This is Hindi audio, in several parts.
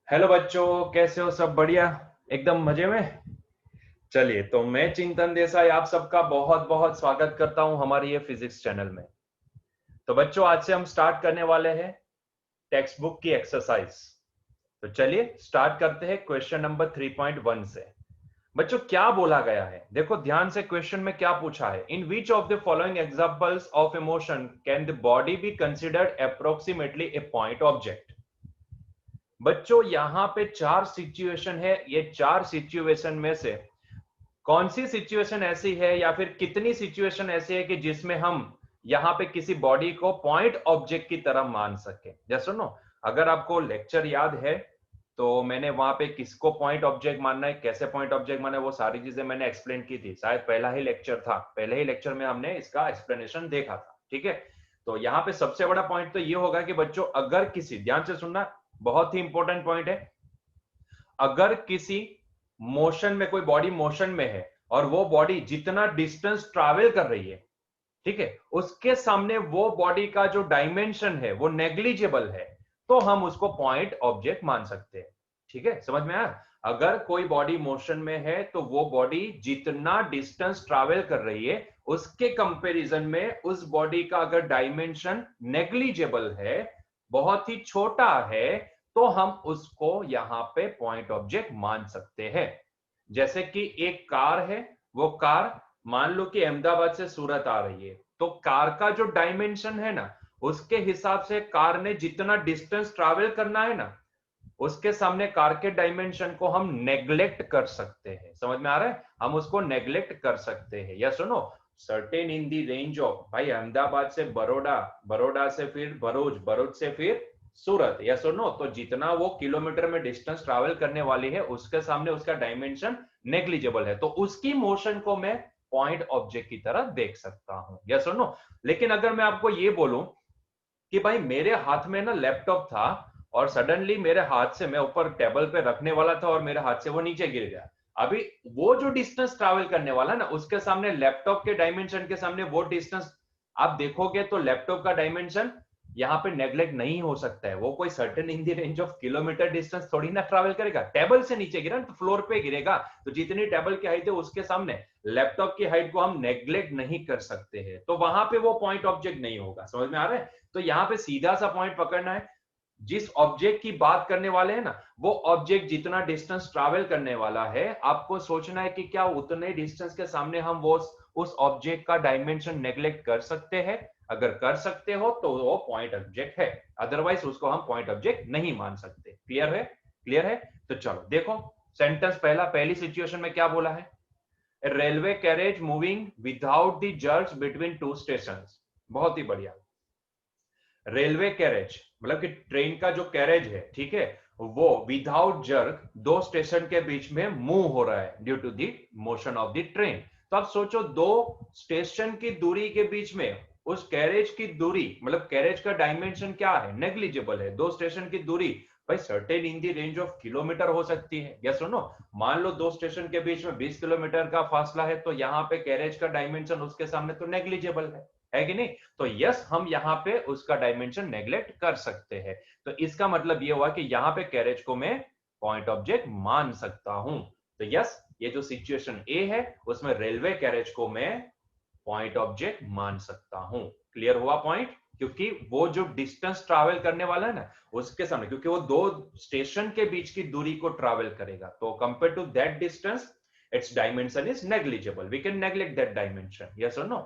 हेलो बच्चों, कैसे हो? सब बढ़िया? एकदम मजे में। चलिए, तो मैं चिंतन देसाई आप सबका बहुत बहुत स्वागत करता हूं हमारे ये फिजिक्स चैनल में। तो बच्चों, आज से हम स्टार्ट करने वाले हैं टेक्स्ट बुक की एक्सरसाइज। तो चलिए स्टार्ट करते हैं क्वेश्चन नंबर 3.1 से। बच्चों, क्या बोला गया है? देखो ध्यान से, क्वेश्चन में क्या पूछा है। In which of the following examples of motion can the body be considered approximately a point object. बच्चों, यहां पे चार सिचुएशन है। ये चार सिचुएशन में से कौन सी सिचुएशन ऐसी है या फिर कितनी सिचुएशन ऐसी है कि जिसमें हम यहां पे किसी बॉडी को पॉइंट ऑब्जेक्ट की तरह मान सके? जैसे सुनो, अगर आपको लेक्चर याद है तो मैंने वहां पे किसको पॉइंट ऑब्जेक्ट मानना है, कैसे पॉइंट ऑब्जेक्ट मानना है, वो सारी चीजें मैंने एक्सप्लेन की थी। शायद पहला ही लेक्चर था, पहले ही लेक्चर में हमने इसका एक्सप्लेनेशन देखा था। ठीक है, तो यहाँ पे सबसे बड़ा पॉइंट तो ये होगा कि बच्चों, अगर किसी, ध्यान से सुनना, बहुत ही इंपॉर्टेंट पॉइंट है। अगर किसी मोशन में, कोई बॉडी मोशन में है और वो बॉडी जितना डिस्टेंस ट्रैवल कर रही है, ठीक है, उसके सामने वो बॉडी का जो डायमेंशन है वो नेग्लिजिबल है, तो हम उसको पॉइंट ऑब्जेक्ट मान सकते हैं। ठीक है, समझ में आया? अगर कोई बॉडी मोशन में है तो वो बॉडी जितना डिस्टेंस ट्रैवल कर रही है उसके कंपैरिजन में उस बॉडी का अगर डायमेंशन नेग्लिजिबल है, बहुत ही छोटा है, तो हम उसको यहां पे पॉइंट ऑब्जेक्ट मान सकते हैं। जैसे कि एक कार है, वो कार मान लो कि अहमदाबाद से सूरत आ रही है, तो कार का जो डायमेंशन है ना, उसके हिसाब से कार ने जितना डिस्टेंस ट्रैवल करना है ना, उसके सामने कार के डायमेंशन को हम नेग्लेक्ट कर सकते हैं। समझ में आ रहा है? हम उसको नेग्लेक्ट कर सकते हैं। या सुनो, certain in the range of, भाई अहमदाबाद से बड़ौदा, बड़ौदा से फिर भरूच, भरूच से फिर सूरत, या सुनो, तो जितना वो किलोमीटर में डिस्टेंस ट्रैवल करने वाली है उसके सामने उसका डायमेंशन नेग्लिजिबल है, तो उसकी मोशन को मैं पॉइंट ऑब्जेक्ट की तरह देख सकता हूं। या सुनो, लेकिन अगर मैं आपको ये बोलूं कि भाई मेरे हाथ में ना लैपटॉप था और सडनली मेरे हाथ से, मैं ऊपर टेबल पे रखने वाला था और मेरे हाथ से वो नीचे गिर गया, अभी वो जो डिस्टेंस ट्रैवल करने वाला ना, उसके सामने, लैपटॉप के डायमेंशन के सामने वो डिस्टेंस आप देखोगे तो लैपटॉप का डायमेंशन यहाँ पे नेग्लेक्ट नहीं हो सकता है। वो कोई certain in the range of kilometre distance थोड़ी ना ट्रैवल करेगा। टेबल से नीचे गिरा तो फ्लोर पे गिरेगा, तो जितनी टेबल की हाइट है उसके सामने लैपटॉप की हाइट को हम नेग्लेक्ट नहीं कर सकते हैं, तो वहां पे वो पॉइंट ऑब्जेक्ट नहीं होगा। समझ में आ रहा है? तो यहाँ पे सीधा सा पॉइंट पकड़ना है। जिस ऑब्जेक्ट की बात करने वाले हैं ना, वो ऑब्जेक्ट जितना डिस्टेंस ट्रैवल करने वाला है, आपको सोचना है कि क्या उतने डिस्टेंस के सामने हम वो उस ऑब्जेक्ट का डायमेंशन नेग्लेक्ट कर सकते हैं। अगर कर सकते हो तो वो पॉइंट ऑब्जेक्ट है, अदरवाइज उसको हम पॉइंट ऑब्जेक्ट नहीं मान सकते। क्लियर है? क्लियर है? तो चलो देखो, सेंटेंस पहला, पहली सिचुएशन में क्या बोला है? Railway carriage moving without the jerks between two station. बहुत ही बढ़िया। रेलवे कैरेज मतलब कि ट्रेन का जो कैरेज है, ठीक है, वो विदाउट जर्क दो स्टेशन के बीच में मूव हो रहा है due to the motion of the train. तो आप सोचो, दो स्टेशन की दूरी के बीच में उस कैरेज की दूरी, मतलब कैरेज का डायमेंशन क्या है? नेग्लिजिबल है। दो स्टेशन की दूरी भाई certain in the range of kilometre हो सकती है। या सुनो, मान लो दो स्टेशन के बीच में 20 किलोमीटर का फासला है, तो यहाँ पे कैरेज का डायमेंशन उसके सामने तो नेग्लिजिबल है कि नहीं? तो यस, हम यहाँ पे उसका डायमेंशन नेग्लेक्ट कर सकते हैं। तो इसका मतलब ये हुआ कि यहाँ पे कैरेज को मैं पॉइंट ऑब्जेक्ट मान सकता हूं। तो यस, ये जो सिचुएशन ए है उसमें रेलवे कैरेज को मैं पॉइंट ऑब्जेक्ट मान सकता हूं। क्लियर हुआ पॉइंट? क्योंकि वो जो डिस्टेंस ट्रैवल करने वाला है ना, उसके सामने, क्योंकि वो दो स्टेशन के बीच की दूरी को ट्रैवल करेगा, तो compare to that distance its dimension is negligible. We can neglect that dimension. Yes or no?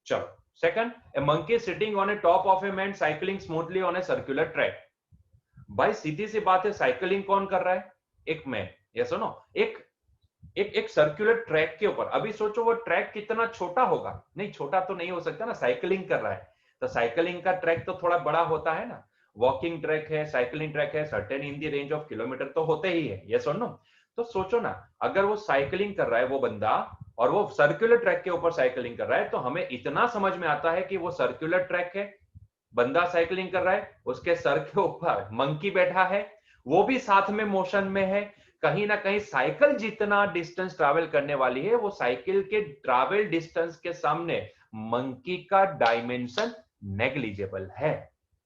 चलो, second, a monkey sitting on a top of a man cycling smoothly on a circular track. भाई सीधी सी बात है, साइकिलिंग कौन कर रहा है? एक मैन। यस और नो? एक एक एक सर्कुलर ट्रैक के ऊपर। अभी सोचो वो ट्रैक कितना छोटा होगा। नहीं, छोटा तो नहीं हो सकता ना, साइकिलिंग कर रहा है, तो साइकिलिंग का ट्रैक तो थोड़ा बड़ा होता है ना। वॉकिंग ट्रैक है, साइकिलिंग ट्रैक है, certain in the range of kilometre तो होते ही है। यस और नो? तो सोचो ना, अगर वो साइकिलिंग कर रहा है वो बंदा, और वो सर्कुलर ट्रैक के ऊपर साइकिलिंग कर रहा है, तो हमें इतना समझ में आता है कि वो सर्कुलर ट्रैक है, बंदा साइकिलिंग कर रहा है, उसके सर के ऊपर मंकी बैठा है, वो भी साथ में मोशन में है। कहीं ना कहीं साइकिल जितना डिस्टेंस ट्रैवल करने वाली है, वो साइकिल के ट्रैवल डिस्टेंस के सामने मंकी का डायमेंशन नेग्लिजिबल है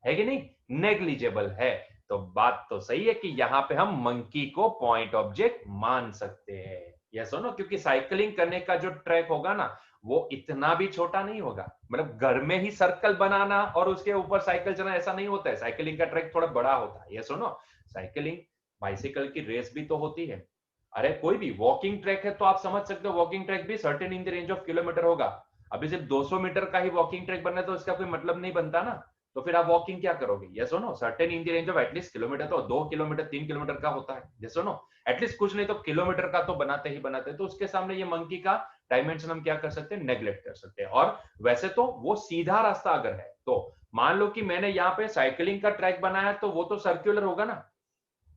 कि नहीं? नेग्लिजिबल है। तो बात तो सही है कि यहाँ पे हम मंकी को पॉइंट ऑब्जेक्ट मान सकते हैं। यस और नो, क्योंकि साइकिलिंग करने का जो ट्रैक होगा ना वो इतना भी छोटा नहीं होगा। मतलब घर में ही सर्कल बनाना और उसके ऊपर साइकिल चलाना ऐसा नहीं होता है, साइकिलिंग का ट्रैक थोड़ा बड़ा होता है। यस और नो, साइकिलिंग बाइसिकल की रेस भी तो होती है। अरे कोई भी वॉकिंग ट्रैक है तो आप समझ सकते हो वॉकिंग ट्रैक भी certain in the range of kilometre होगा। अभी सिर्फ 200 मीटर का ही वॉकिंग ट्रैक बनना है तो इसका कोई मतलब नहीं बनता ना। तो फिर आप वॉकिंग क्या करोगे? यस और no, certain in the range of at least kilometre, तो 2 किलोमीटर 3 किलोमीटर का होता है। यस और नो, एटलीस्ट कुछ नहीं तो किलोमीटर का तो बनाते ही बनाते हैं। तो उसके सामने ये मंकी का डायमेंशन हम क्या कर सकते हैं? नेग्लेक्ट कर सकते हैं। और वैसे तो वो सीधा रास्ता अगर है तो मान लो कि मैंने यहाँ पे साइकिलिंग का ट्रैक बनाया तो वो तो सर्कुलर होगा ना,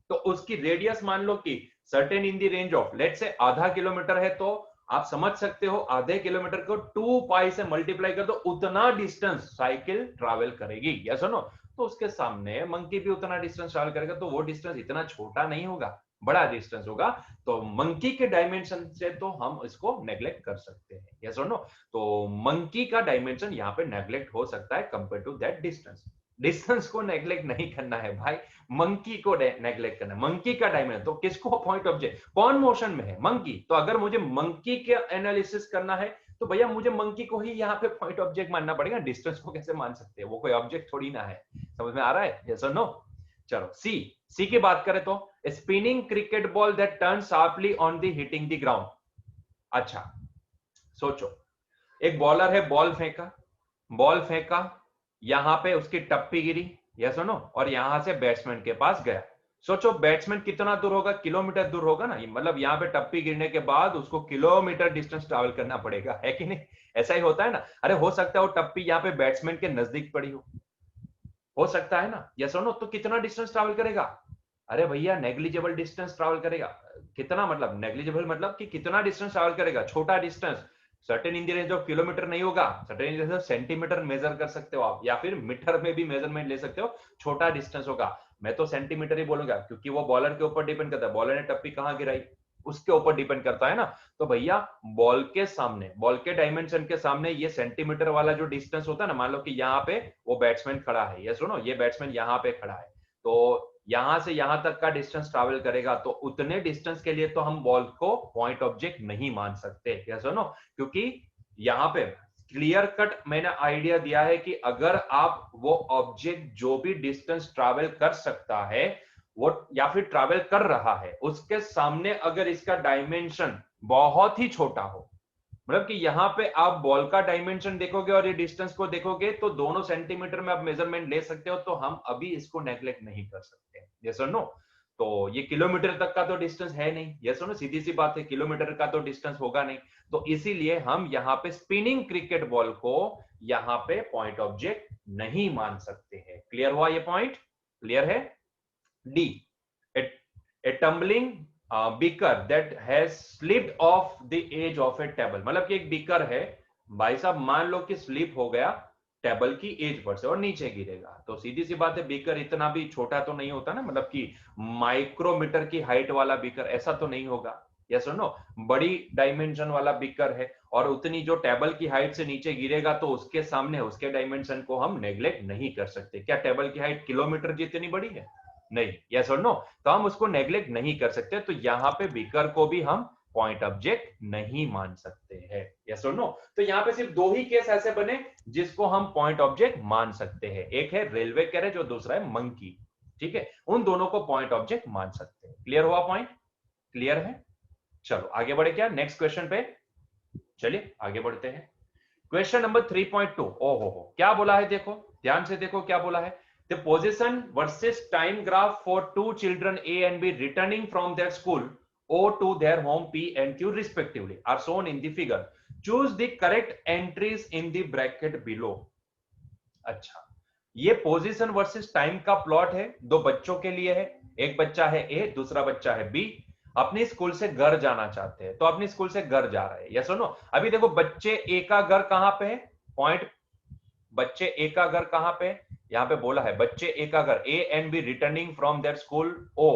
तो उसकी रेडियस मान लो कि certain in the range of let's say आधा किलोमीटर है, तो आप समझ सकते हो आधे किलोमीटर को 2 पाई से मल्टीप्लाई कर दो, उतना डिस्टेंस साइकिल ट्रैवल करेगी। यस और नो, तो उसके सामने मंकी भी उतना डिस्टेंस ट्रैवल करेगा, तो वो डिस्टेंस इतना छोटा नहीं होगा, बड़ा डिस्टेंस होगा। तो मंकी के डायमेंशन से तो हम इसको नेग्लेक्ट कर सकते हैं। यस और नो, तो मंकी का डायमेंशन यहाँ पे नेग्लेक्ट हो सकता है compare to that distance. Distance को नेग्लेक्ट नहीं करना है भाई, मंकी को नेग्लेक्ट करना है। मंकी का डायमेंशन तो किसको पॉइंट ऑब्जेक्ट, कौन मोशन में है? मंकी। तो अगर मुझे मंकी के एनालिसिस करना है तो भैया मुझे मंकी को ही यहाँ पे पॉइंट ऑब्जेक्ट मानना पड़ेगा, डिस्टेंस को कैसे मान सकते हैं? वो कोई ऑब्जेक्ट थोड़ी ना है। समझ में आ रहा है? यस और नो? चलो सी की बात करें तो spinning cricket ball that turn sharply on the hitting the ground. अच्छा सोचो, एक बॉलर है, बॉल फेंका, यहां पे उसकी टप्पी गिरी, यस और नो, और यहां से बैट्समैन के पास गया। सोचो बैट्समैन कितना दूर होगा? किलोमीटर दूर होगा ना। मतलब यहाँ पे टप्पी गिरने के बाद उसको किलोमीटर डिस्टेंस ट्रैवल करना पड़ेगा, है कि नहीं? ऐसा ही होता है ना। अरे हो सकता है वो टप्पी यहाँ पे बैट्समैन के नजदीक पड़ी हो सकता है ना। यस और नो, तो कितना डिस्टेंस ट्रैवल करेगा? अरे भैया नेग्लिजिबल डिस्टेंस ट्रैवल करेगा। कितना मतलब नेग्लिजिबल, मतलब कि कितना डिस्टेंस ट्रैवल करेगा? छोटा distance, certain in the range of kilometre नहीं होगा, certain in the range of centimetre measure कर सकते हो आप, या फिर मीटर में भी मेजरमेंट ले सकते हो। छोटा डिस्टेंस होगा, मैं तो सेंटीमीटर ही बोलूंगा क्योंकि वो बॉलर के ऊपर डिपेंड करता है, बॉलर ने टप्पी कहां गिराई उसके ऊपर डिपेंड करता है ना। तो भैया बॉल के सामने, बॉल के डायमेंशन के सामने ये सेंटीमीटर वाला जो डिस्टेंस होता है ना, मान लो कि यहाँ पे वो बैट्समैन खड़ा है, ये सुनो ये बैट्समैन यहाँ पे खड़ा है, तो यहां से यहां तक का डिस्टेंस ट्रैवल करेगा, तो उतने डिस्टेंस के लिए तो हम बॉल को पॉइंट ऑब्जेक्ट नहीं मान सकते। यस और नो, क्योंकि यहां पे क्लियर कट मैंने आइडिया दिया है कि अगर आप वो ऑब्जेक्ट जो भी डिस्टेंस ट्रैवल कर सकता है वो या फिर ट्रैवल कर रहा है उसके सामने अगर इसका डायमेंशन बहुत ही छोटा हो, मतलब कि यहाँ पे आप बॉल का डायमेंशन देखोगे और ये डिस्टेंस को देखोगे तो दोनों सेंटीमीटर में आप मेजरमेंट ले सकते हो, तो हम अभी इसको नेग्लेक्ट नहीं कर सकते। यस और नो, तो ये किलोमीटर तक का तो डिस्टेंस है नहीं। यस और नो, सीधी सी बात है, किलोमीटर का तो डिस्टेंस होगा नहीं, तो इसीलिए हम यहाँ पे स्पिनिंग क्रिकेट बॉल को यहाँ पे पॉइंट ऑब्जेक्ट नहीं मान सकते हैं। क्लियर हुआ ये पॉइंट? क्लियर है? D, a tumbling beaker that has slipped off the edge of a table. मतलब कि एक बीकर है भाई साहब, मान लो कि स्लिप हो गया टेबल की एज पर से और नीचे गिरेगा, तो सीधी सी बात है बीकर इतना भी छोटा तो नहीं होता ना, मतलब कि माइक्रोमीटर की हाइट वाला बीकर ऐसा तो नहीं होगा। यस और नो, बड़ी डायमेंशन वाला बीकर है और उतनी जो टेबल की हाइट से नीचे गिरेगा तो उसके सामने उसके डायमेंशन को हम नेग्लेक्ट नहीं कर सकते। क्या टेबल की हाइट किलोमीटर जितनी बड़ी है? नहीं। यस और नो, तो हम उसको नेग्लेक्ट नहीं कर सकते, तो यहां पे बीकर को भी हम पॉइंट ऑब्जेक्ट नहीं मान सकते हैं। यस और नो, तो यहां पे सिर्फ दो ही केस ऐसे बने जिसको हम पॉइंट ऑब्जेक्ट मान सकते हैं, एक है रेलवे कैरेज और दूसरा है मंकी। ठीक है, उन दोनों को पॉइंट ऑब्जेक्ट मान सकते हैं। क्लियर हुआ पॉइंट? क्लियर है? चलो आगे बढ़े क्या नेक्स्ट क्वेश्चन पे? चलिए आगे बढ़ते हैं। Question number 3.2। ओहो क्या बोला है, देखो ध्यान से देखो क्या बोला है। The position versus time graph for two children A and B returning from their school O to their home P and Q respectively are shown in the figure. Choose the correct entries in the bracket below. अच्छा, ये पोजीशन वर्सेस टाइम का प्लॉट है, दो बच्चों के लिए है, एक बच्चा है ए, दूसरा बच्चा है बी, अपनी स्कूल से घर जाना चाहते हैं, तो अपनी स्कूल से घर जा रहे हैं। यस और नो, अभी देखो बच्चे ए का घर कहां पे है, पॉइंट बच्चे ए का घर कहां पे, यहां पे बोला है बच्चे ए का घर, A and B returning from their school ओ,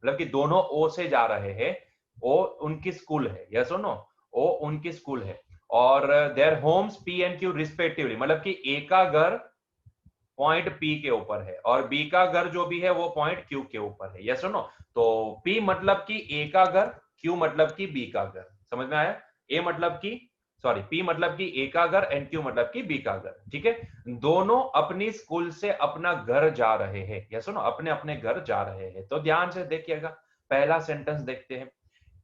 मतलब कि दोनों ओ से जा रहे हैं, ओ उनकी स्कूल है। यस और नो, ओ उनकी स्कूल है, और their homes P and Q respectively, मतलब कि ए का घर पॉइंट P के ऊपर है और B का घर जो भी है वो पॉइंट Q के ऊपर है। यस और नो? तो P मतलब कि A का घर, Q मतलब कि B का घर। समझ में आया? A मतलब कि P मतलब कि A का घर एंड Q मतलब कि B का घर। ठीक है, दोनों अपनी स्कूल से अपना घर जा रहे हैं। यस और नो? अपने अपने घर जा रहे हैं। तो ध्यान से देखिएगा, पहला सेंटेंस देखते हैं।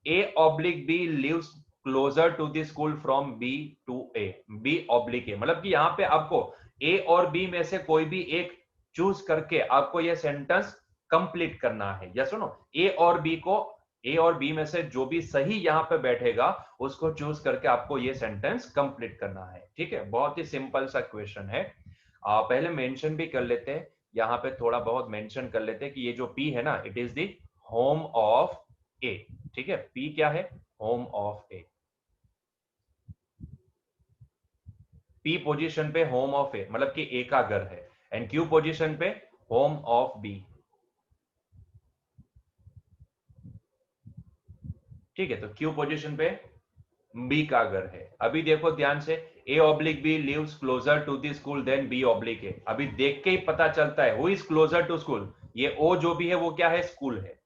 A oblique B lives closer to the school from B to A. B oblique A मतलब कि यहाँ पे आपको A और B में से कोई भी एक चूज करके आपको ये सेंटेंस कंप्लीट करना है। यस सुनो, A और B में से जो भी सही यहाँ पे बैठेगा उसको चूज करके आपको ये सेंटेंस कंप्लीट करना है। ठीक है, बहुत ही सिंपल सा क्वेश्चन है। पहले मेंशन भी कर लेते हैं, यहाँ पे थोड़ा बहुत मेंशन कर लेते हैं कि ये जो P है ना, it is the home of A। ठीक है, P क्या है? Home of A। P position पे होम ऑफ A मतलब कि A का घर है एंड Q पोजीशन पे होम ऑफ B। ठीक है, तो Q पोजीशन पे B का घर है। अभी देखो ध्यान से, A oblique B lives closer to the school than B oblique A। अभी देख के ही पता चलता है who is closer to school. ये O जो भी है वो क्या है? स्कूल है।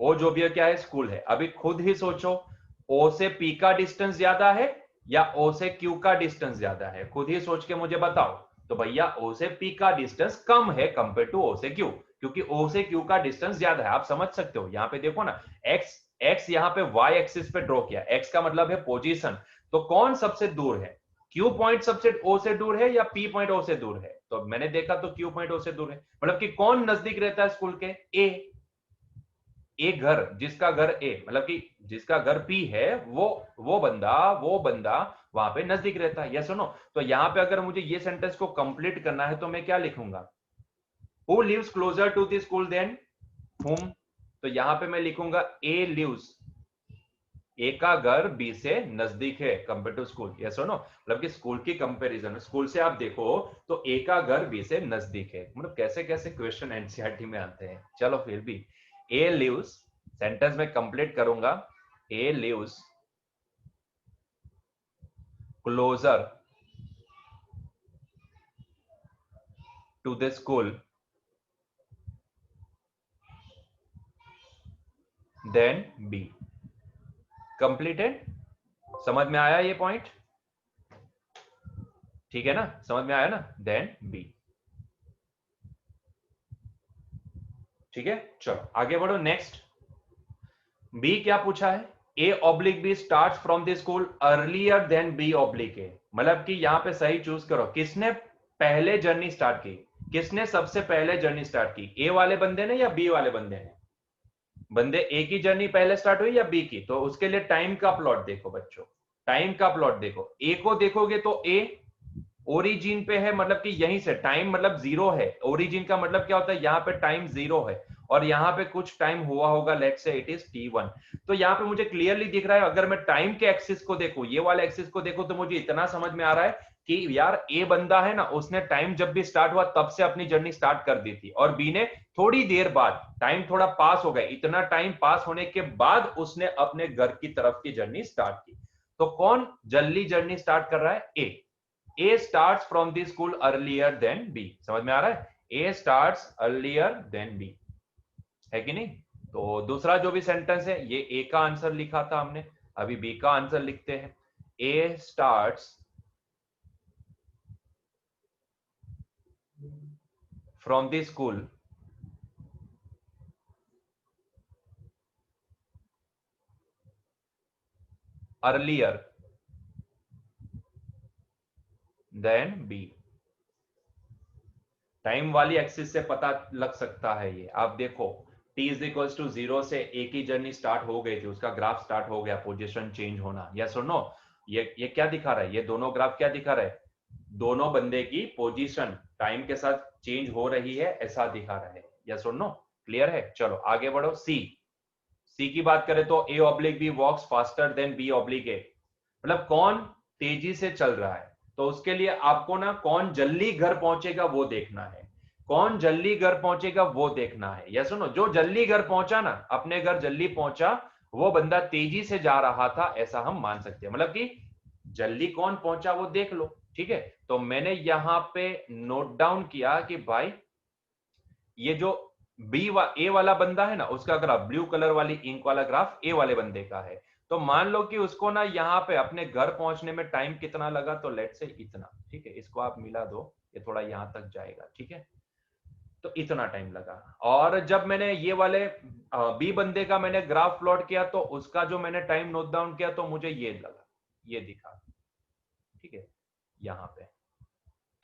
O जो भी है क्या है? स्कूल है। अभी खुद ही सोचो, O से P का डिस्टेंस ज्यादा है या O से Q का डिस्टेंस ज्यादा है? खुद ही सोच के मुझे बताओ। तो भैया O से P का डिस्टेंस कम है कंपेयर टू O से Q, क्योंकि O से Q का डिस्टेंस ज्यादा है। आप समझ सकते हो, यहाँ पे देखो ना, x यहाँ पे y एक्सिस पे ड्रॉ किया, x का मतलब है पोजीशन। तो कौन सबसे दूर है? Q पॉइंट सबसे O से दूर है या P पॉइंट O से दूर है? तो मैंने देखा तो Q पॉइंट O से दूर है, मतलब कि कौन नजदीक रहता है स्कूल के? A। एक घर, जिसका घर ए मतलब कि जिसका घर पी है, वो बंदा वहां पे नजदीक रहता है। यस सुनो, तो यहां पे अगर मुझे ये सेंटेंस को कंप्लीट करना है तो मैं क्या लिखूंगा? Who lives closer to the school than whom. तो यहां पे मैं लिखूंगा ए लिव्स, ए का घर बी से नजदीक है कंपेयर टू स्कूल। यस सुनो, मतलब कि स्कूल की कंपैरिजन, स्कूल से आप देखो तो ए का घर बी से नजदीक है। मतलब कैसे कैसे क्वेश्चन एनसीईआरटी में आते हैं। चलो फिर भी, ए लिव्स सेंटेंस में कंप्लीट करूंगा, A lives closer to the school then B. Completed? समझ में आया ये पॉइंट? ठीक है ना, समझ में आया ना? Than B. ठीक है, चलो आगे बढ़ो। नेक्स्ट, बी क्या पूछा है? A oblique B start from the school earlier than B oblique A. मतलब कि यहां पे सही चूज करो, किसने पहले जर्नी स्टार्ट की? किसने सबसे पहले जर्नी स्टार्ट की? ए वाले बंदे ने या बी वाले बंदे ने? बंदे ए की जर्नी पहले स्टार्ट हुई या बी की? तो उसके लिए टाइम का प्लॉट देखो बच्चों, टाइम का प्लॉट देखो। ए को देखोगे तो ए ओरिजिन पे है, मतलब कि यहीं से टाइम मतलब जीरो है। ओरिजिन का मतलब क्या होता है? यहाँ पे टाइम जीरो है और यहाँ पे कुछ टाइम हुआ होगा, let's say it is t1। तो यहाँ पे मुझे क्लियरली दिख रहा है, अगर मैं टाइम के एक्सिस को देखूं, ये वाले एक्सिस को देखूं, तो मुझे इतना समझ में आ रहा है कि यार ए बंदा है ना, उसने टाइम जब भी स्टार्ट हुआ तब से अपनी जर्नी स्टार्ट कर दी थी, और बी ने थोड़ी देर बाद, टाइम थोड़ा पास हो गया, इतना टाइम पास होने के बाद उसने अपने घर की तरफ की जर्नी स्टार्ट की। तो कौन जल्दी जर्नी स्टार्ट कर रहा है? ए। A starts from the school earlier than B। समझ में आ रहा है? A starts earlier than B, है कि नहीं? तो दूसरा जो भी सेंटेंस है, ये A का आंसर लिखा था हमने, अभी B का आंसर लिखते हैं। A starts from the school earlier than B। Time वाली एक्सिस से पता लग सकता है ये, आप देखो t इज इक्वल्स टू 0 से ए की जर्नी स्टार्ट हो गई थी, उसका ग्राफ स्टार्ट हो गया, पोजीशन चेंज होना। यस और नो? ये क्या दिखा रहा है? ये दोनों ग्राफ क्या दिखा रहा है? दोनों बंदे की पोजीशन टाइम के साथ चेंज हो रही है, ऐसा दिखा रहा है। यस और नो? क्लियर है? चलो आगे बढ़ो। सी की बात करें तो A oblique B walks faster than B oblique A. मतलब कौन तेजी से चल रहा है, तो उसके लिए आपको ना कौन जल्दी घर पहुंचेगा वो देखना है। कौन जल्दी घर पहुंचेगा वो देखना है। या सुनो, जो जल्दी घर पहुंचा ना, अपने घर जल्दी पहुंचा, वो बंदा तेजी से जा रहा था, ऐसा हम मान सकते हैं। मतलब कि जल्दी कौन पहुंचा वो देख लो। ठीक है, तो मैंने यहां पे नोट डाउन किया कि भाई ये जो ए वाला बंदा है ना, उसका ग्राफ ब्लू कलर वाली इंक वाला ग्राफ ए वाले बंदे का है। तो मान लो कि उसको ना यहाँ पे अपने घर पहुंचने में टाइम कितना लगा, तो लेट से इतना, ठीक है, इसको आप मिला दो, ये थोड़ा यहां तक जाएगा, ठीक है, तो इतना टाइम लगा। और जब मैंने ये वाले बी बंदे का मैंने ग्राफ प्लॉट किया, तो उसका जो मैंने टाइम नोट डाउन किया, तो मुझे ये लगा, ये दिखा, ठीक है, यहां पे।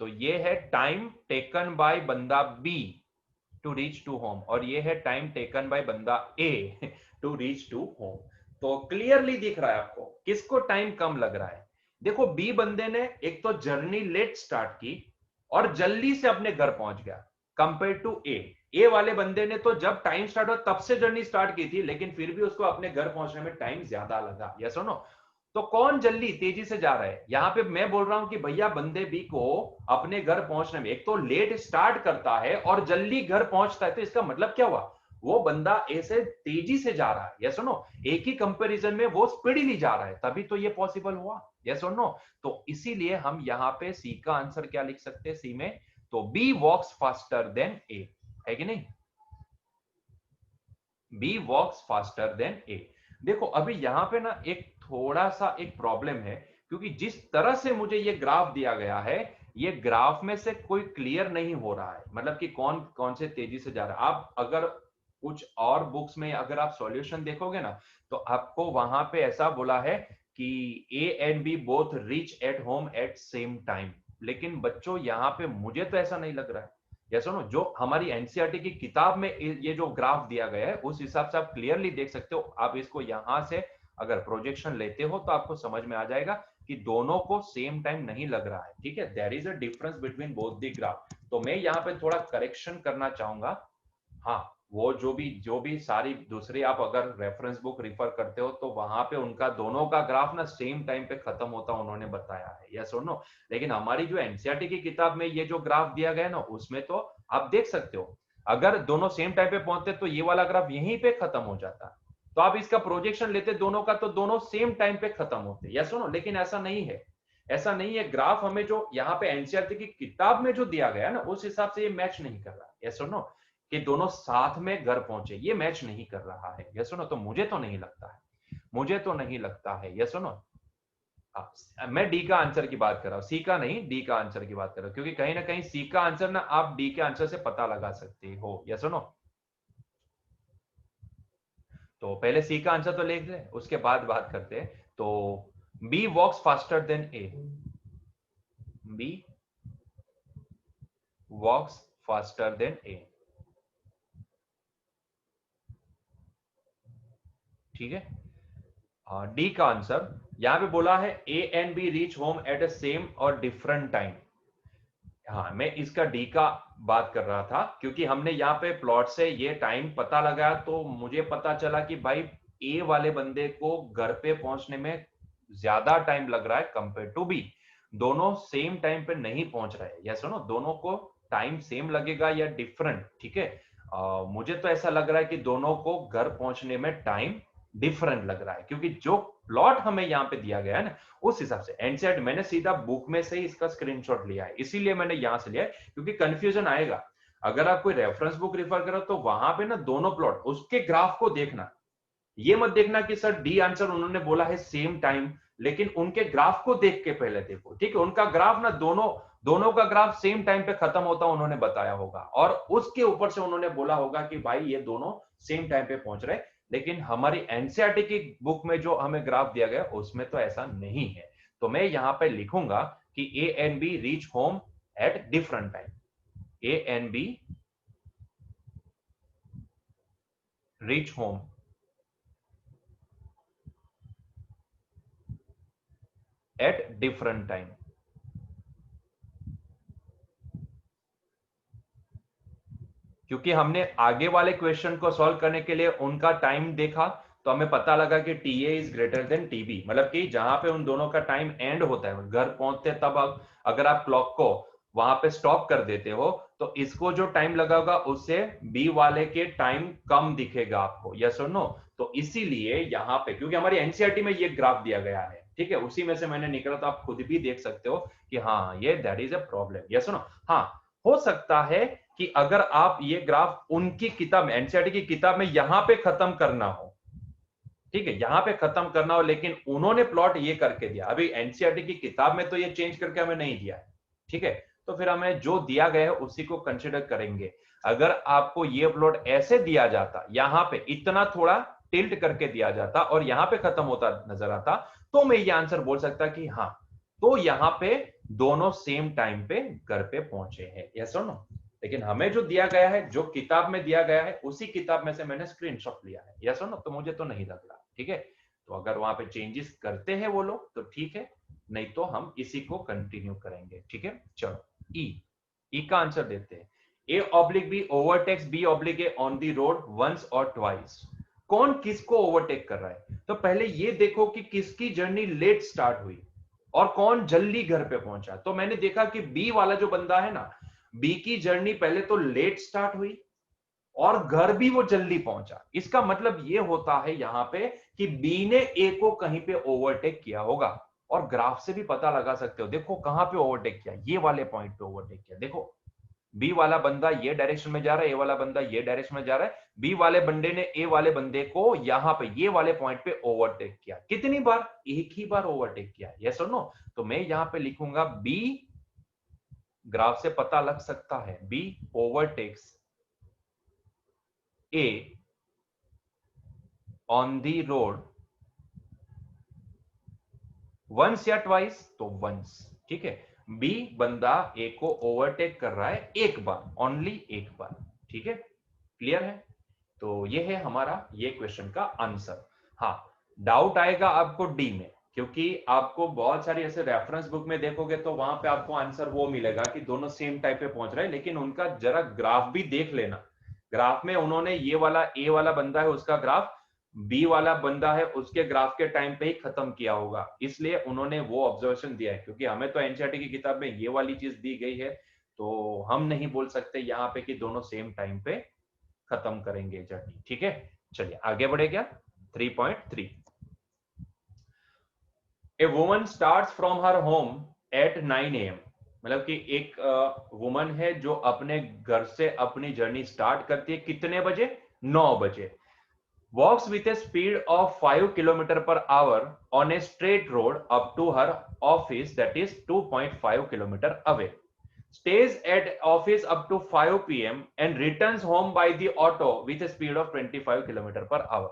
तो ये है टाइम टेकन बाय बंदा B to reach to home, और ये है टाइम टेकन बाय बंदा A to reach to home. तो क्लियरली दिख रहा है आपको किसको टाइम कम लग रहा है। देखो, बी बंदे ने एक तो जर्नी लेट स्टार्ट की और जल्दी से अपने घर पहुंच गया, कंपेयर टू ए वाले बंदे ने तो जब टाइम स्टार्ट हो तब से जर्नी स्टार्ट की थी, लेकिन फिर भी उसको अपने घर पहुंचने में टाइम ज्यादा लगा। यस और नो? तो कौन जल्दी तेजी से जा रहा है? यहां पे मैं बोल रहा हूं कि भैया बंदे बी को अपने घर पहुंचने में एक तो लेट स्टार्ट करता है और जल्दी घर पहुंचता है, तो इसका मतलब क्या हुआ? वो बंदा ए से तेजी से जा रहा है। यस और नो? एक ही कंपैरिजन में वो स्पीडीली जा रहा है, तभी तो ये पॉसिबल हुआ। यस और नो? तो इसीलिए हम यहां पे सी का आंसर क्या लिख सकते हैं सी में? तो बी वॉक्स फास्टर देन ए, है कि नहीं? बी वॉक्स फास्टर देन ए। देखो, अभी यहां पे ना एक थोड़ा सा एक प्रॉब्लम है, क्योंकि जिस तरह से मुझे ये ग्राफ दिया गया है, ये ग्राफ में से कोई क्लियर नहीं हो रहा है, मतलब कि कौन कौन से तेजी से जा रहा है। आप अगर कुछ और बुक्स में अगर आप सॉल्यूशन देखोगे ना, तो आपको वहां पे ऐसा बोला है कि A and B both reach at home at same time, लेकिन बच्चों यहां पे मुझे तो ऐसा नहीं लग रहा है। या सुनो, जो हमारी एनसीईआरटी की किताब में ये जो ग्राफ दिया गया है, उस हिसाब से आप क्लियरली देख सकते हो। आप इसको यहां से अगर प्रोजेक्शन लेते हो तो आपको समझ में आ जाएगा कि दोनों को सेम टाइम नहीं लग रहा है, ठीक है। There is a difference between both the graph. तो मैं यहाँ पे थोड़ा करेक्शन करना चाहूंगा। हाँ, वो जो भी सारी दूसरी आप अगर रेफरेंस बुक रिफर करते हो, तो वहां पे उनका दोनों का ग्राफ ना सेम टाइम पे खत्म होता उन्होंने बताया है। यस और नो? लेकिन हमारी जो एनसीईआरटी की किताब में ये जो ग्राफ दिया गया है ना, उसमें तो आप देख सकते हो, अगर दोनों सेम टाइम पे पहुंचते तो ये वाला ग्राफ यहीं पे खत्म हो जाता। तो आप इसका प्रोजेक्शन लेते दोनों का, तो दोनों सेम टाइम पे खत्म होते। यस और नो? लेकिन ऐसा नहीं है, ऐसा नहीं है। ग्राफ हमें जो यहाँ पे एनसीईआरटी की किताब में जो दिया गया है ना, उस हिसाब से ये मैच नहीं कर रहा। यस और नो? कि दोनों साथ में घर पहुंचे, ये मैच नहीं कर रहा है। यस और नो? तो मुझे तो नहीं लगता है, मुझे तो नहीं लगता है। यस और नो? मैं डी का आंसर की बात कर रहा हूं, सी का नहीं, डी का आंसर की बात कर रहा हूं, क्योंकि कहीं ना कहीं सी का आंसर ना आप डी के आंसर से पता लगा सकते हो। यस और नो? तो पहले सी का आंसर तो लिख ले, उसके बाद बात करते हैं। तो B walks faster than A, B walks faster than A, ठीक है। डी का आंसर यहां पे बोला है A and B reach home at a same और डिफरेंट टाइम। हाँ, मैं इसका डी का बात कर रहा था, क्योंकि हमने यहाँ पे प्लॉट से ये टाइम पता लगाया, तो मुझे पता चला कि भाई ए वाले बंदे को घर पे पहुंचने में ज्यादा टाइम लग रहा है कंपेयर टू बी। दोनों सेम टाइम पे नहीं पहुंच रहे। यस सुनो, दोनों को टाइम सेम लगेगा या डिफरेंट, ठीक है। मुझे तो ऐसा लग रहा है कि दोनों को घर पहुंचने में टाइम डिफरेंट लग रहा है, क्योंकि जो प्लॉट हमें यहाँ पे दिया गया है ना, उस हिसाब से एनसीईआरटी मैंने सीधा बुक में से ही इसका स्क्रीनशॉट लिया है, इसीलिए मैंने यहां से लिया है, क्योंकि कंफ्यूजन आएगा। अगर आप कोई रेफरेंस बुक रिफर करो, तो वहां पे ना दोनों प्लॉट उसके ग्राफ को देखना, ये मत देखना कि सर डी आंसर उन्होंने बोला है सेम टाइम, लेकिन उनके ग्राफ को देख के पहले देखो, ठीक है। उनका ग्राफ ना दोनों दोनों का ग्राफ सेम टाइम पे खत्म होता उन्होंने बताया होगा, और उसके ऊपर से उन्होंने बोला होगा कि भाई ये दोनों सेम टाइम पे पहुंच रहे। लेकिन हमारी एनसीईआरटी की बुक में जो हमें ग्राफ दिया गया, उसमें तो ऐसा नहीं है। तो मैं यहां पे लिखूंगा कि A and B reach home at different time, A and B reach home at different time. क्योंकि हमने आगे वाले क्वेश्चन को सॉल्व करने के लिए उनका टाइम देखा, तो हमें पता लगा कि T A is greater than T B, मतलब कि जहां पे उन दोनों का टाइम एंड होता है, घर पहुंचते तब अगर आप क्लॉक को वहां पे स्टॉप कर देते हो, तो इसको जो टाइम लगा होगा उससे बी वाले के टाइम कम दिखेगा आपको। यस और नो? तो इसीलिए यहाँ पे, क्योंकि हमारी एनसीईआरटी में ये ग्राफ दिया गया है, ठीक है, उसी में से मैंने निकला, तो आप खुद भी देख सकते हो कि हाँ ये that is a problem. Yes no? हाँ, हो सकता है कि अगर आप ये ग्राफ उनकी किताब, एनसीईआरटी की किताब में यहां पे खत्म करना हो, ठीक है, यहां पे खत्म करना हो, लेकिन उन्होंने प्लॉट ये करके दिया, अभी एनसीईआरटी की किताब में तो ये चेंज करके हमें नहीं दिया है, ठीक है, तो फिर हमें जो दिया गया है उसी को कंसिडर करेंगे। अगर आपको ये प्लॉट ऐसे दिया जाता, यहां पे इतना थोड़ा टिल्ट करके दिया जाता और यहां पे खत्म होता नजर आता, तो मैं ये आंसर बोल सकता कि हाँ, तो यहां पे दोनों सेम टाइम पे घर पे पहुंचे हैं। यस और नो? लेकिन हमें जो दिया गया है, जो किताब में दिया गया है, उसी किताब में से मैंने स्क्रीनशॉट लिया है। यस और नो? तो मुझे तो नहीं लग रहा, ठीक है, तो अगर वहां पे चेंजेस करते हैं वो लोग तो ठीक है, नहीं तो हम इसी को कंटिन्यू करेंगे। ठीक है, चलो ई का आंसर देते हैं। A oblique B overtakes B oblique A on the road once और ट्वाइस। कौन किसको ओवरटेक कर रहा है? तो पहले ये देखो कि किसकी जर्नी लेट स्टार्ट हुई और कौन जल्दी घर पे पहुंचा। तो मैंने देखा कि बी वाला जो बंदा है ना, बी की जर्नी पहले तो लेट स्टार्ट हुई और घर भी वो जल्दी पहुंचा। इसका मतलब ये होता है यहां पे कि बी ने ए को कहीं पे ओवरटेक किया होगा, और ग्राफ से भी पता लगा सकते हो, देखो कहां पे ओवरटेक किया, ये वाले पॉइंट पे ओवरटेक किया। देखो बी वाला बंदा ये डायरेक्शन में जा रहा है, ए वाला बंदा ये डायरेक्शन में जा रहा है, बी वाले बंदे ने ए वाले बंदे को यहां पे ये वाले पॉइंट पे ओवरटेक किया। कितनी बार? एक ही बार ओवरटेक किया। यस और नो? तो मैं यहां पे लिखूंगा बी, ग्राफ से पता लग सकता है, B overtakes A on the road once या ट्वाइस, तो वंस। ठीक है, बी बंदा ए को ओवरटेक कर रहा है एक बार, ओनली एक बार। ठीक है, क्लियर है? तो ये है हमारा ये क्वेश्चन का आंसर। हाँ, डाउट आएगा आपको डी में, क्योंकि आपको बहुत सारी ऐसे रेफरेंस बुक में देखोगे तो वहां पे आपको आंसर वो मिलेगा कि दोनों सेम टाइप पे पहुंच रहे हैं, लेकिन उनका जरा ग्राफ भी देख लेना। ग्राफ में उन्होंने ये वाला ए वाला बंदा है उसका ग्राफ, बी वाला बंदा है उसके ग्राफ के टाइम पे ही खत्म किया होगा, इसलिए उन्होंने वो ऑब्जर्वेशन दिया है। क्योंकि हमें तो एनसीईआरटी की किताब में ये वाली चीज दी गई है, तो हम नहीं बोल सकते यहाँ पे कि दोनों सेम टाइम पे खत्म करेंगे जर्नी। ठीक है, चलिए आगे बढ़े क्या? 3.3, a woman starts from her home at 9 AM। मतलब कि एक वुमन है जो अपने घर से अपनी जर्नी स्टार्ट करती है कितने बजे? 9 बजे। walks with a speed of 5 km per hour on a straight road up to her office, that is 2.5 km away, stays at office up to 5 p.m. and returns home by the auto with a speed of 25 km per hour.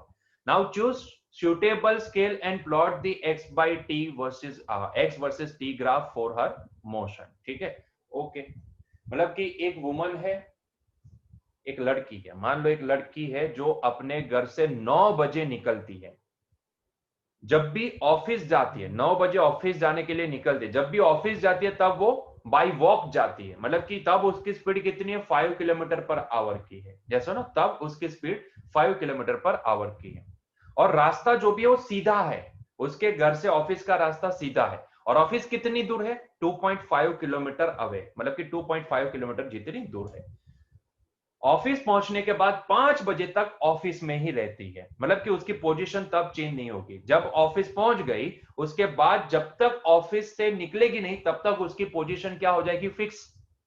Now choose suitable scale and plot the x by t versus x versus t graph for her motion. ठीक है, ओके, मतलब कि एक वुमन है, एक लड़की है, मान लो एक लड़की है जो अपने घर से 9 बजे निकलती है। जब भी ऑफिस जाती है, 9 बजे ऑफिस जाने के लिए निकलती है, जब भी ऑफिस जाती है तब वो बाई वॉक जाती है, मतलब कि तब उसकी स्पीड कितनी है? 5 किलोमीटर पर आवर की है। जैसा ना, तब उसकी स्पीड 5 किलोमीटर पर आवर की है, और रास्ता जो भी है वो सीधा है, उसके घर से ऑफिस का रास्ता सीधा है, और ऑफिस कितनी दूर है? 2.5 किलोमीटर अवे, मतलब कि 2.5 किलोमीटर जितनी दूर है। ऑफिस पहुंचने के बाद 5 बजे तक ऑफिस में ही रहती है, मतलब कि उसकी पोजीशन तब चेंज नहीं होगी। जब ऑफिस पहुंच गई उसके बाद जब तक ऑफिस से निकलेगी नहीं तब तक उसकी पोजीशन क्या हो जाएगी? फिक्स,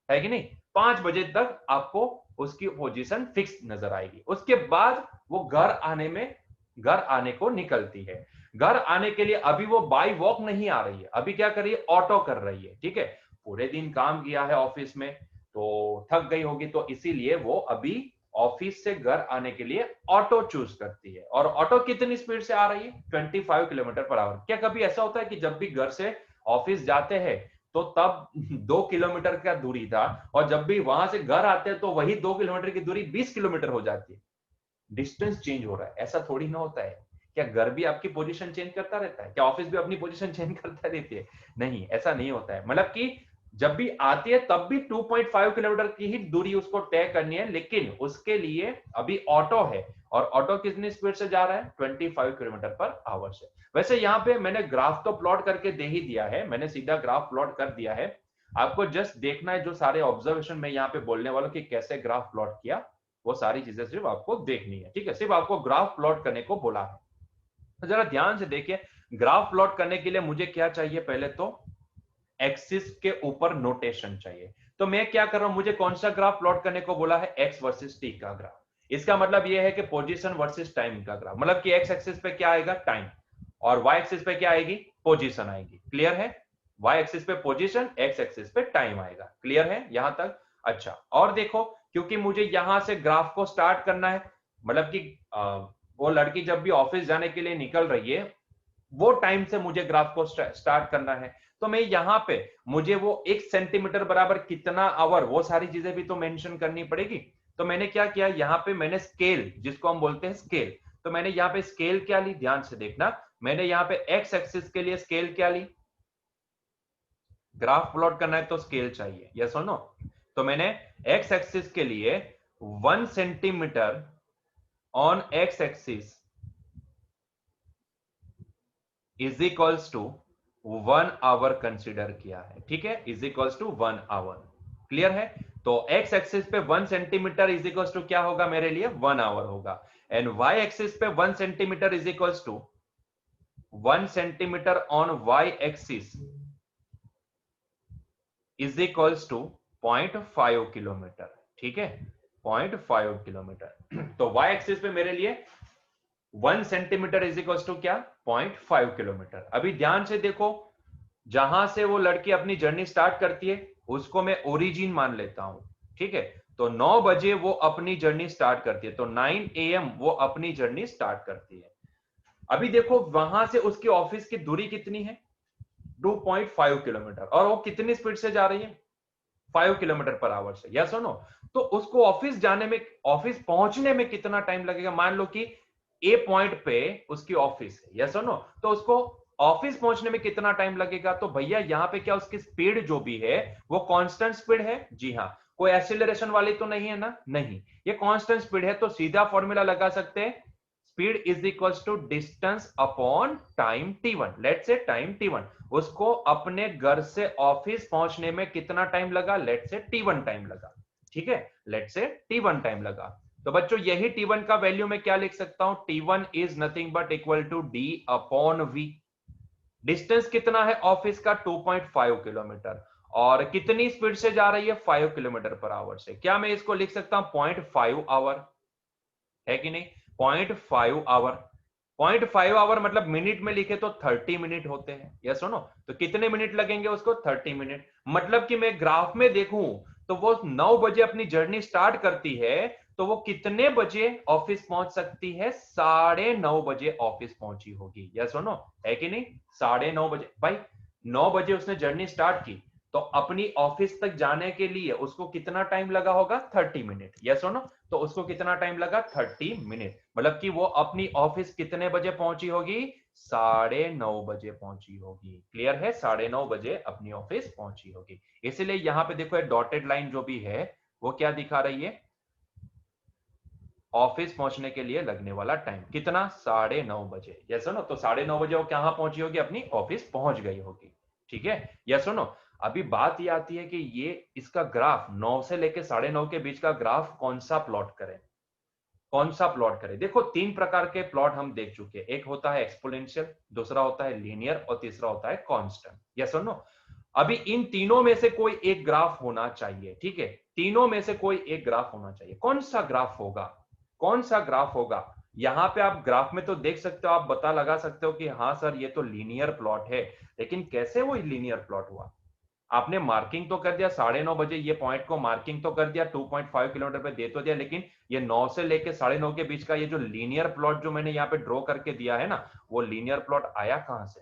है कि नहीं? 5 बजे तक आपको उसकी पोजीशन फिक्स नजर आएगी। उसके बाद वो घर आने को निकलती है। घर आने के लिए अभी वो बाई वॉक नहीं आ रही है, अभी क्या कर रही है? ऑटो कर रही है। ठीक है, पूरे दिन काम किया है ऑफिस में तो थक गई होगी, तो इसीलिए वो अभी ऑफिस से घर आने के लिए ऑटो चूज करती है। और ऑटो कितनी स्पीड से आ रही है? 25 किलोमीटर पर आवर। क्या कभी ऐसा होता है कि जब भी घर से ऑफिस जाते हैं तो तब 2 किलोमीटर का दूरी था, और जब भी वहां से घर आते हैं तो वही 2 किलोमीटर की दूरी 20 किलोमीटर हो जाती है? डिस्टेंस चेंज हो रहा है, ऐसा थोड़ी ना होता है। क्या घर भी आपकी पोजीशन चेंज करता रहता है? क्या ऑफिस भी अपनी पोजीशन चेंज करता रहती है? नहीं, ऐसा नहीं होता है। मतलब कि जब भी आती है तब भी 2.5 किलोमीटर की ही दूरी उसको तय करनी है, लेकिन उसके लिए अभी ऑटो है, और ऑटो कितनी स्पीड से जा रहा है? 25 किलोमीटर पर आवर से। वैसे यहाँ पे मैंने ग्राफ तो प्लॉट करके दे ही दिया है, मैंने सीधा ग्राफ प्लॉट कर दिया है। आपको जस्ट देखना है जो सारे ऑब्जर्वेशन मैं यहाँ पे बोलने वालों कि कैसे ग्राफ प्लॉट किया, वो सारी चीजें सिर्फ आपको देखनी है। ठीक है, सिर्फ आपको ग्राफ प्लॉट करने को बोला है। तो जरा ध्यान से देखिए, ग्राफ प्लॉट करने के लिए मुझे क्या चाहिए, पहले तो एक्सिस के ऊपर नोटेशन चाहिए। तो मैं क्या कर रहा हूं, मुझे कौन सा ग्राफ प्लॉट करने को बोला है, एक्स वर्सेस टी का ग्राफ। इसका मतलब यह है कि पोजीशन वर्सेस टाइम का ग्राफ, मतलब कि एक्स एक्सिस पे क्या आएगा, टाइम, और वाई एक्सिस पे क्या आएगी, पोजीशन आएगी। क्लियर है, वाई एक्सिस पे पोजीशन, एक्स एक्सिस पे टाइम आएगा। क्लियर है यहां तक? अच्छा, और देखो, क्योंकि मुझे यहां से ग्राफ को स्टार्ट करना है, मतलब कि वो लड़की जब भी ऑफिस जाने के लिए निकल रही है, वो टाइम से मुझे ग्राफ को स्टार्ट करना है। तो मैं यहां पे मुझे वो 1 सेंटीमीटर बराबर कितना आवर, वो सारी चीजें भी तो मेंशन करनी पड़ेगी। तो मैंने क्या किया, यहां पे मैंने स्केल, जिसको हम बोलते हैं स्केल, तो मैंने यहाँ पे स्केल क्या ली, ध्यान से देखना, मैंने यहाँ पे एक्स एक्सिस के लिए स्केल क्या ली, ग्राफ प्लॉट करना है तो स्केल चाहिए, यस और नो। तो मैंने एक्स एक्सिस के लिए 1 centimetre on X axis is equals to 1 hour consider किया है, ठीक है, is equals to 1 hour. Clear है? तो एक्स एक्सिस पे 1 सेंटीमीटर इज इक्वल्स टू क्या होगा मेरे लिए, 1 आवर होगा। एंड वाई एक्सिस पे 1 centimetre is equals to 1 centimetre on Y axis is equals to 0.5 kilometre, ठीक है, 0.5 किलोमीटर। तो वाई एक्सिस पे मेरे लिए 1 सेंटीमीटर इज इक्वल्स टू क्या, 0.5 किलोमीटर। अभी ध्यान से देखो, जहां से वो लड़की अपनी जर्नी स्टार्ट करती है उसको मैं ओरिजिन मान लेता हूं, ठीक है। तो 9 बजे वो अपनी जर्नी स्टार्ट करती है, तो 9 AM वो अपनी जर्नी स्टार्ट करती है। अभी देखो वहां से उसकी ऑफिस की दूरी कितनी है, 2.5 किलोमीटर, और वो कितनी स्पीड से जा रही है, 5 किलोमीटर पर आवर से, यस और नो। तो उसको ऑफिस जाने में, ऑफिस पहुंचने में कितना टाइम लगेगा, मान लो कि ए पॉइंट पे उसकी ऑफिस है, यस और नो, तो उसको ऑफिस पहुंचने में कितना टाइम लगेगा। तो भैया यहाँ पे क्या, उसकी स्पीड जो भी है वो कांस्टेंट स्पीड है, जी हाँ, कोई एक्सीलरेशन वाली तो नहीं है ना, नहीं, ये कांस्टेंट स्पीड है। तो सीधा फॉर्मूला लगा सकते हैं, speed is equals to distance upon time t1, let say time t1, उसको अपने घर से ऑफिस पहुंचने में कितना टाइम लगा, लेट से t1 टाइम लगा, ठीक है, लेट से t1 टाइम लगा। तो बच्चों यही t1 का वैल्यू मैं क्या लिख सकता हूं, t1 is nothing but equal to d upon v। Distance कितना है ऑफिस का, 2.5 किलोमीटर, और कितनी स्पीड से जा रही है, 5 किलोमीटर पर आवर से। क्या मैं इसको लिख सकता हूं 0.5 आवर, है कि नहीं, 0.5 आवर, 0.5 आवर मतलब मिनट में लिखे तो 30 मिनट होते हैं, यस सुनो, तो कितने मिनट लगेंगे उसको, 30 मिनट। मतलब कि मैं ग्राफ में देखूं तो वो 9 बजे अपनी जर्नी स्टार्ट करती है, तो वो कितने बजे ऑफिस पहुंच सकती है, 9:30 बजे ऑफिस पहुंची होगी, यस सुनो, है कि नहीं, 9:30 बजे। भाई 9 बजे उसने जर्नी स्टार्ट की, तो अपनी ऑफिस तक जाने के लिए उसको कितना टाइम लगा होगा, 30 मिनट, यस और नो। तो उसको कितना टाइम लगा, 30 मिनट, मतलब कि वो अपनी ऑफिस कितने बजे पहुंची होगी, 9:30 बजे पहुंची होगी। क्लियर है, 9:30 बजे अपनी ऑफिस पहुंची होगी। इसीलिए यहां पे देखो डॉटेड लाइन जो भी है वो क्या दिखा रही है, ऑफिस पहुंचने के लिए लगने वाला टाइम कितना, 9:30 बजे, यस नो। तो 9:30 बजे वो कहां पहुंची होगी, अपनी ऑफिस पहुंच गई होगी, ठीक है, यस नो। अभी बात ये आती है कि ये इसका ग्राफ 9 से लेके 9:30 के बीच का ग्राफ कौन सा प्लॉट करें, कौन सा प्लॉट करें। देखो 3 प्रकार के प्लॉट हम देख चुके हैं, एक होता है एक्सपोनेंशियल, दूसरा होता है लीनियर, और तीसरा होता है कांस्टेंट, यस और नो। अभी इन तीनों में से कोई एक ग्राफ होना चाहिए, ठीक है, तीनों में से कोई एक ग्राफ होना चाहिए। कौन सा ग्राफ होगा, कौन सा ग्राफ होगा। यहां पे आप ग्राफ में तो देख सकते हो, आप पता लगा सकते हो कि हाँ सर ये तो लीनियर प्लॉट है, लेकिन कैसे वो लीनियर प्लॉट हुआ। आपने मार्किंग तो कर दिया 9:30 बजे, ये पॉइंट को मार्किंग तो कर दिया, 2.5 किलोमीटर पे दे तो दिया, लेकिन ये 9 से लेके 9:30 के बीच का ये जो लीनियर प्लॉट जो मैंने यहाँ पे ड्रॉ करके दिया है ना, वो लीनियर प्लॉट आया कहां से,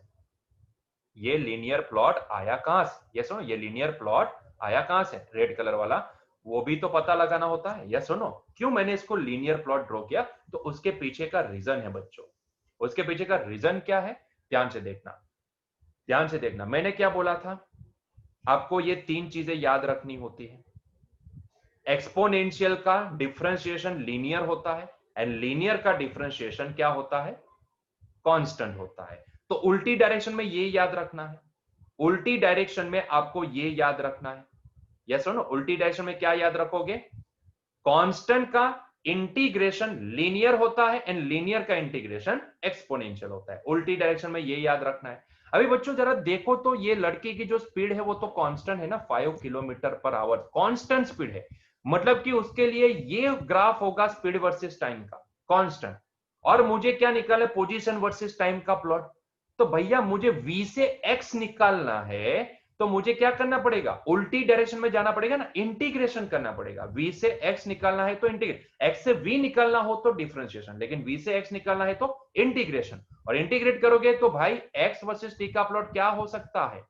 ये लीनियर प्लॉट आया कहां से, यस सुनो, ये लीनियर प्लॉट आया कहां से, रेड कलर वाला, वो भी तो पता लगाना होता है, यस सुनो। क्यों मैंने इसको लीनियर प्लॉट ड्रॉ किया, तो उसके पीछे का रीजन है बच्चों, उसके पीछे का रीजन क्या है, ध्यान से देखना, ध्यान से देखना। मैंने क्या बोला था, आपको ये 3 चीजें याद रखनी होती है। एक्सपोनेंशियल का डिफरेंशिएशन लीनियर होता है, एंड लीनियर का डिफरेंशिएशन क्या होता है, कांस्टेंट होता है। तो उल्टी डायरेक्शन में ये याद रखना है, उल्टी डायरेक्शन में आपको ये याद रखना है, यस और नो। उल्टी डायरेक्शन में क्या याद रखोगे, कांस्टेंट का इंटीग्रेशन लीनियर होता है एंड लीनियर का इंटीग्रेशन एक्सपोनेंशियल होता है। उल्टी डायरेक्शन में ये याद रखना है। अभी बच्चों जरा देखो तो ये लड़के की जो स्पीड है वो तो कांस्टेंट है ना, 5 kilometre per our constant speed है। मतलब कि उसके लिए ये ग्राफ होगा स्पीड वर्सेस टाइम का कांस्टेंट। और मुझे क्या निकालना है, पोजीशन वर्सेस टाइम का प्लॉट। तो भैया मुझे v से x निकालना है तो मुझे क्या करना पड़ेगा, उल्टी डायरेक्शन में जाना पड़ेगा ना, इंटीग्रेशन करना पड़ेगा। v से x निकालना है तो इंटीग्रेट, x से v निकालना हो तो डिफरेंशिएशन, लेकिन v से x निकालना है तो इंटीग्रेशन। और इंटीग्रेट करोगे तो भाई x वर्सेस t का प्लॉट क्या हो सकता है,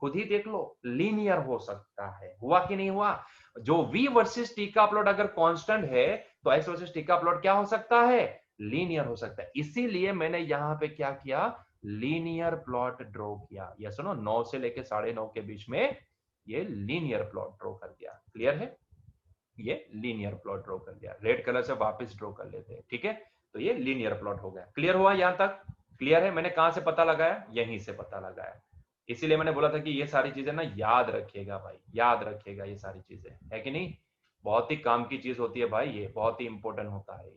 खुद ही देख लो, लीनियर हो सकता है। हुआ कि नहीं हुआ? जो v वर्सेस t का प्लॉट अगर कांस्टेंट है तो x वर्सेस t का प्लॉट क्या हो सकता है, लीनियर हो सकता है। इसीलिए मैंने यहां पे क्या किया, लीनियर प्लॉट ड्रॉ किया। ये सुनो, 9 से लेके 9:30 के बीच में ये लीनियर प्लॉट ड्रॉ कर दिया। क्लियर है? ये लीनियर प्लॉट ड्रॉ कर दिया। रेड कलर से वापस ड्रॉ कर लेते हैं, ठीक है? तो ये लीनियर प्लॉट हो गया। क्लियर हुआ यहां तक? क्लियर है? मैंने कहां से पता लगाया, यहीं से पता लगाया। इसीलिए मैंने बोला था कि ये सारी चीजें ना याद रखिएगा भाई, याद रखिएगा ये सारी चीजें, है कि नहीं? बहुत ही काम की चीज होती है भाई, ये बहुत ही इंपॉर्टेंट होता है।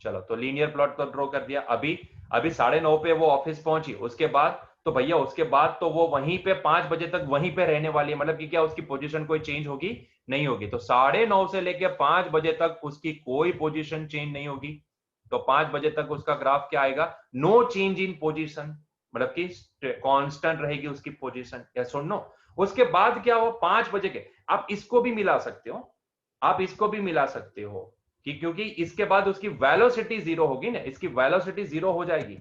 चलो, तो लीनियर प्लॉट तो ड्रॉ कर दिया। अभी अभी 9:30 पे वो ऑफिस पहुंची, उसके बाद तो भैया उसके बाद तो वो वहीं पे 5 बजे तक वहीं पे रहने वाली है। मतलब कि क्या उसकी पोजीशन कोई चेंज होगी? नहीं होगी। तो 9:30 से लेके 5 बजे तक उसकी कोई पोजीशन चेंज नहीं होगी। तो 5 बजे तक उसका ग्राफ क्या आएगा, नो चेंज इन पोजीशन, मतलब कि कांस्टेंट रहेगी उसकी पोजीशन। या सुनो, उसके बाद क्या हो, 5 बजे के आप इसको भी मिला सकते हो, आप इसको भी मिला सकते हो कि क्योंकि इसके बाद उसकी वेलोसिटी जीरो होगी ना, इसकी वेलोसिटी जीरो हो जाएगी।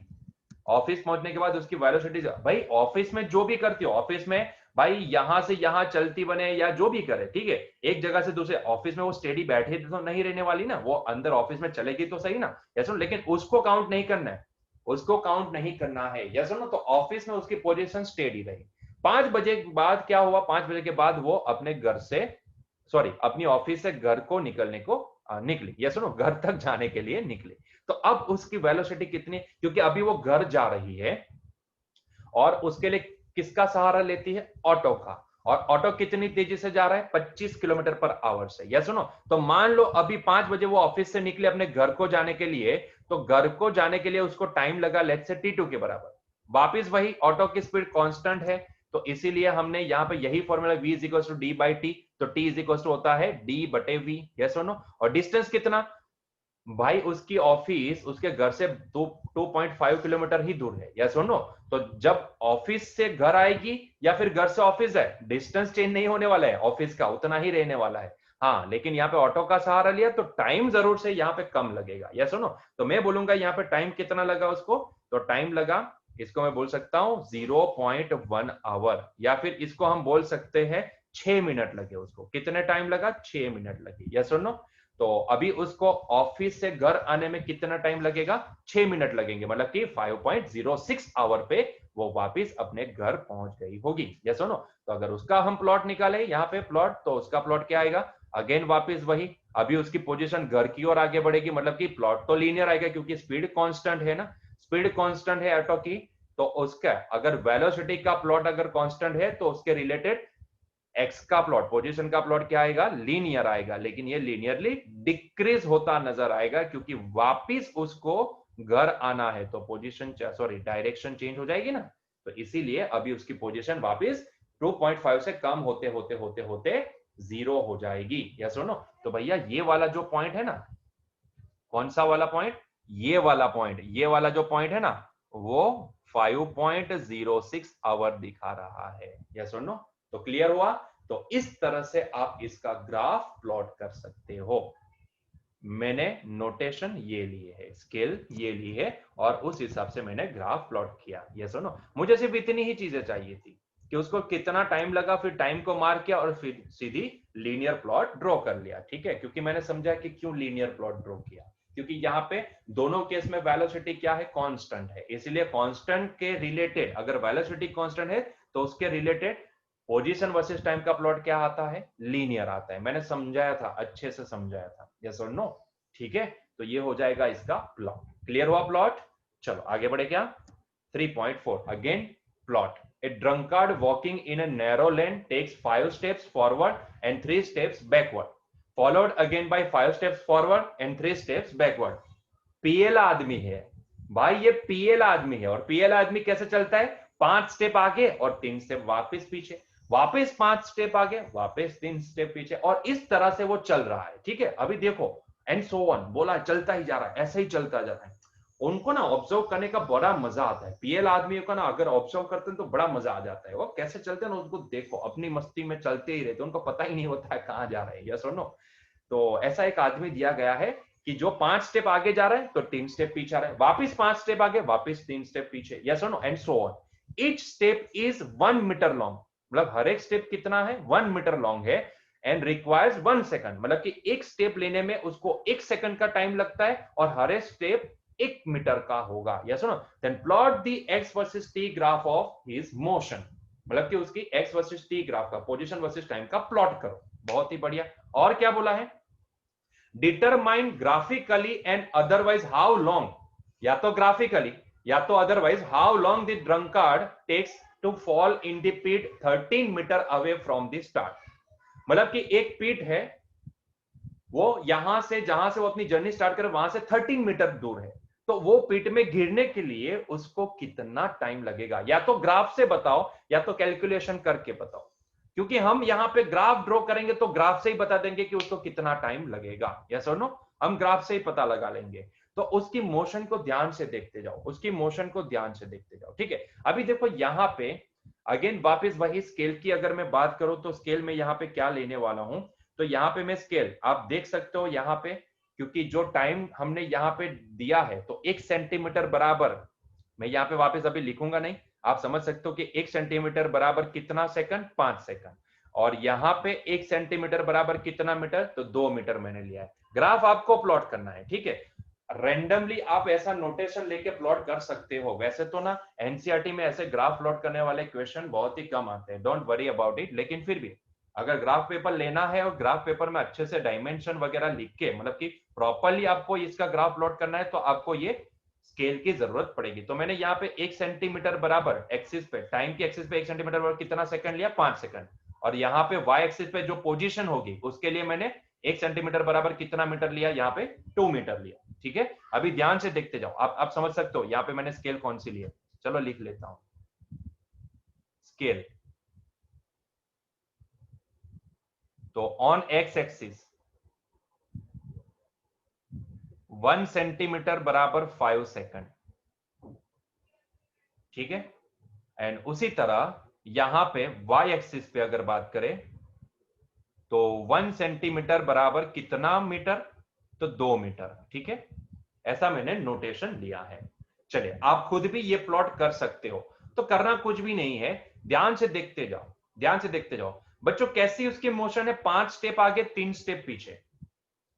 ऑफिस पहुंचने के बाद उसकी वेलोसिटी, भाई ऑफिस में जो भी करती हो, ऑफिस में भाई यहां से यहां चलती बने या जो भी करे, ठीक है, एक जगह से दूसरे, ऑफिस में वो स्टेडी बैठे तो नहीं रहने वाली ना, वो अंदर ऑफिस में चलेगी तो सही ना, यस। लेकिन उसको काउंट नहीं करना है, उसको काउंट नहीं करना है, यस नो। तो ऑफिस में उसकी पोजीशन स्टेडी रही। 5 बजे के बाद क्या हुआ, 5 बजे के बाद वो अपने घर से, सॉरी, अपनी ऑफिस से घर को निकलने को निकली, यस नो, घर तक जाने के लिए निकली। तो अब उसकी वेलोसिटी कितनी, क्योंकि अभी वो घर जा रही है और उसके लिए किसका सहारा लेती है, ऑटो का। और ऑटो कितनी तेजी से जा रहा है, 25 किलोमीटर पर आवर से, यस सुनो। तो मान लो अभी 5 बजे वो ऑफिस से निकले अपने घर को जाने के लिए, तो घर को जाने के लिए उसको टाइम लगा लेट्स से t2 के बराबर। वापिस वही, ऑटो की स्पीड कांस्टेंट है, तो इसीलिए हमने यहां पे यही formula v is equal to D by T, तो t इज इक्वल टू होता है d बटे v, यस सुनो। और डिस्टेंस कितना, भाई उसकी ऑफिस उसके घर से 2.5 किलोमीटर ही दूर है, यस और नो। तो जब ऑफिस से घर आएगी या फिर घर से ऑफिस है, डिस्टेंस चेंज नहीं होने वाला है, ऑफिस का उतना ही रहने वाला है। हाँ, लेकिन यहाँ पे ऑटो का सहारा लिया तो टाइम जरूर से यहाँ पे कम लगेगा, यस और नो। तो मैं बोलूंगा यहाँ पे टाइम कितना लगा उसको, तो टाइम लगा, इसको मैं बोल सकता हूँ 0.1 आवर, या फिर इसको हम बोल सकते हैं 6 मिनट लगे उसको। कितने टाइम लगा, 6 मिनट लगे, यस और नो। तो अभी उसको ऑफिस से घर आने में कितना टाइम लगेगा, 6 मिनट लगेंगे, मतलब कि 5.06 आवर पे वो वापस अपने घर पहुंच गई होगी, यस और नो। तो अगर उसका हम प्लॉट निकाले यहाँ पे प्लॉट, तो उसका प्लॉट क्या आएगा, अगेन वापस वही, अभी उसकी पोजीशन घर की ओर आगे बढ़ेगी, मतलब कि प्लॉट तो लीनियर आएगा क्योंकि स्पीड कांस्टेंट है ना, स्पीड कांस्टेंट है ऑटो की। तो उसका अगर वेलोसिटी का प्लॉट अगर कांस्टेंट है तो उसके रिलेटेड एक्स का प्लॉट, पोजीशन का प्लॉट क्या आएगा, लीनियर आएगा। लेकिन ये लीनियरली डिक्रीज होता नजर आएगा क्योंकि वापिस उसको घर आना है, तो पोजीशन, सॉरी, डायरेक्शन चेंज हो जाएगी ना। तो इसीलिए अभी उसकी पोजीशन वापिस 2.5 से कम होते होते होते होते 0 हो जाएगी, यस और नो। तो भैया ये वाला जो पॉइंट है ना, कौन सा वाला पॉइंट, ये वाला पॉइंट, ये वाला जो पॉइंट है ना, वो 5.06 आवर दिखा रहा है, यस और नो। तो क्लियर हुआ? तो इस तरह से आप इसका ग्राफ प्लॉट कर सकते हो। मैंने नोटेशन ये लिए है, स्केल ये ली है, और उस हिसाब से मैंने ग्राफ प्लॉट किया, यस और नो। मुझे सिर्फ इतनी ही चीजें चाहिए थी कि उसको कितना टाइम लगा, फिर टाइम को मार्क किया और फिर सीधी लीनियर प्लॉट ड्रॉ कर लिया, ठीक है। क्योंकि मैंने समझा कि क्यों लीनियर प्लॉट ड्रॉ किया, क्योंकि यहाँ पे दोनों केस में वेलोसिटी क्या है, कांस्टेंट है, इसलिए कांस्टेंट के रिलेटेड, अगर वेलोसिटी कांस्टेंट है तो उसके रिलेटेड पोजीशन वर्सेस टाइम का प्लॉट क्या आता है, लीनियर आता है। मैंने समझाया था, अच्छे से समझाया था, यस और नो, ठीक है। तो ये हो जाएगा इसका प्लॉट। क्लियर हुआ प्लॉट? चलो आगे बढ़े क्या, 3.4 again plot. A drunkard walking in a narrow lane takes 5 steps forward and 3 steps backward. Followed again by 5 steps forward and 3 steps backward. पीएल आदमी है भाई, ये पीएल आदमी है। और पीएल आदमी कैसे चलता है? 5 स्टेप आगे और 3 स्टेप वापस पीछे, वापस 5 स्टेप आगे, वापस 3 स्टेप पीछे, और इस तरह से वो चल रहा है। ठीक है, अभी देखो, एंड सो ऑन, बोला चलता ही जा रहा है, ऐसे ही चलता जा रहा है। उनको ना ऑब्जर्व करने का बड़ा मजा आता है। पीएल आदमियों का ना अगर ऑब्जर्व करते हैं तो बड़ा मजा आ जाता है। वो कैसे चलते हैं ना, उसको देखो, अपनी मस्ती में चलते ही रहते, उनको पता ही नहीं होता है कहाँ जा रहे हैं। यस और नो? तो ऐसा एक आदमी दिया गया है कि जो 5 स्टेप आगे जा रहा है तो 3 स्टेप पीछे आ रहा है, वापिस 5 स्टेप आगे, वापिस 3 स्टेप पीछे। यस और no? And so on. Each step is 1 metre long, मतलब हर एक स्टेप कितना है? 1 मीटर लॉन्ग है। एंड रिक्वायर्स 1 सेकंड, मतलब कि एक स्टेप लेने में उसको 1 सेकंड का टाइम लगता है, और हर एक स्टेप 1 मीटर का होगा। यस और no? Then plot the X versus T graph of his motion, मतलब कि उसकी एक्स वर्सेस टी ग्राफ का, पोजीशन वर्सेस टाइम का प्लॉट करो। बहुत ही बढ़िया। और क्या बोला है? Determine graphically and otherwise how long, या तो ग्राफिकली या तो otherwise how long the drunkard takes to fall in the pit 13 metre away from the start. मतलब कि एक पिट है, वो यहां से, जहां से वो अपनी जर्नी स्टार्ट करे, वहां से 13 मीटर दूर है। तो वो पिट में गिरने के लिए उसको कितना टाइम लगेगा? या तो ग्राफ से बताओ या तो कैलकुलेशन करके बताओ, क्योंकि हम यहाँ पे ग्राफ ड्रॉ करेंगे तो ग्राफ से ही बता देंगे कि उसको कितना टाइम लगेगा। यस और नो? हम ग्राफ से ही पता लगा लेंगे। तो उसकी मोशन को ध्यान से देखते जाओ, उसकी मोशन को ध्यान से देखते जाओ। ठीक है, अभी देखो यहाँ पे अगेन वापस वही स्केल की अगर मैं बात करूं तो स्केल में यहाँ पे क्या लेने वाला हूं, तो यहाँ पे मैं स्केल आप देख सकते हो यहाँ पे, क्योंकि जो टाइम हमने यहाँ पे दिया है तो 1 सेंटीमीटर बराबर, मैं यहाँ पे वापस अभी लिखूंगा नहीं, आप समझ सकते हो कि 1 सेंटीमीटर बराबर कितना सेकंड? 5 सेकंड। और यहाँ पे 1 सेंटीमीटर बराबर कितना मीटर? तो 2 मीटर मैंने लिया है। ग्राफ आपको प्लॉट करना है। ठीक है, रेंडमली आप ऐसा नोटेशन लेके प्लॉट कर सकते हो। वैसे तो ना एनसीईआरटी में ऐसे ग्राफ प्लॉट करने वाले क्वेश्चन बहुत ही कम आते हैं, डोंट वरी अबाउट इट। लेकिन फिर भी अगर ग्राफ पेपर लेना है और ग्राफ पेपर में अच्छे से डायमेंशन वगैरह लिख के, मतलब कि प्रॉपरली आपको इसका ग्राफ प्लॉट करना है, तो आपको ये स्केल की जरूरत पड़ेगी। तो मैंने यहाँ पे 1 सेंटीमीटर बराबर एक्सिस पे, टाइम की एक्सिस पे 1 सेंटीमीटर बराबर कितना सेकंड लिया? 5 सेकंड। और यहाँ पे वाई एक्सिस पे जो पोजीशन होगी उसके लिए मैंने 1 सेंटीमीटर बराबर कितना मीटर लिया? यहाँ पे 2 मीटर लिया। ठीक है, अभी ध्यान से देखते जाओ, आप समझ सकते हो यहाँ पे मैंने स्केल कौन सी ली है। चलो लिख लेता हूं स्केल। तो ऑन एक्स एक्सिस 1 सेंटीमीटर बराबर 5 सेकंड। ठीक है, एंड उसी तरह यहां पे वाई एक्सिस पे अगर बात करें तो 1 सेंटीमीटर बराबर कितना मीटर? तो 2 मीटर। ठीक है, ऐसा मैंने नोटेशन लिया है। चलिए, आप खुद भी ये प्लॉट कर सकते हो। तो करना कुछ भी नहीं है, ध्यान से देखते जाओ, ध्यान से देखते जाओ। बच्चों कैसी उसकी मोशन है? 5 स्टेप आगे, 3 स्टेप पीछे,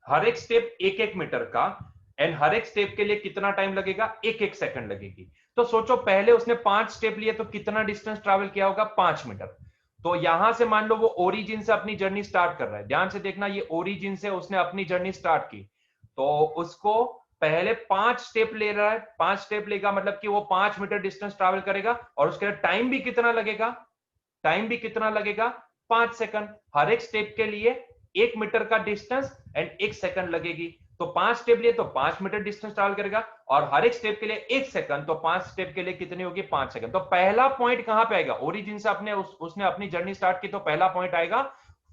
हर एक स्टेप 1-1 मीटर का, एंड हर एक स्टेप के लिए कितना टाइम लगेगा? 1-1 सेकंड लगेगी। तो सोचो पहले उसने 5 स्टेप लिए तो कितना डिस्टेंस ट्रैवल किया होगा? 5 मीटर। तो यहां से मान लो वो ओरिजिन से अपनी जर्नी स्टार्ट कर रहा है, ध्यान से देखना, ये ओरिजिन से उसने अपनी जर्नी स्टार्ट की, तो उसको पहले 5 स्टेप ले रहा है। 5 स्टेप लेगा मतलब कि वो 5 मीटर डिस्टेंस ट्रैवल करेगा, और उसके टाइम भी कितना लगेगा? टाइम भी कितना लगेगा? 5 सेकंड। हर एक स्टेप के लिए 1 मीटर का डिस्टेंस एंड 1 सेकंड लगेगी। तो 5 स्टेप लिए तो 5 मीटर डिस्टेंस ट्रैवल करेगा, और हर एक स्टेप के लिए 1 सेकंड, तो 5 स्टेप के लिए कितनी होगी? 5 सेकंड। तो पहला पॉइंट कहां पे आएगा? ओरिजिन से अपने उसने अपनी जर्नी स्टार्ट की, तो पहला पॉइंट आएगा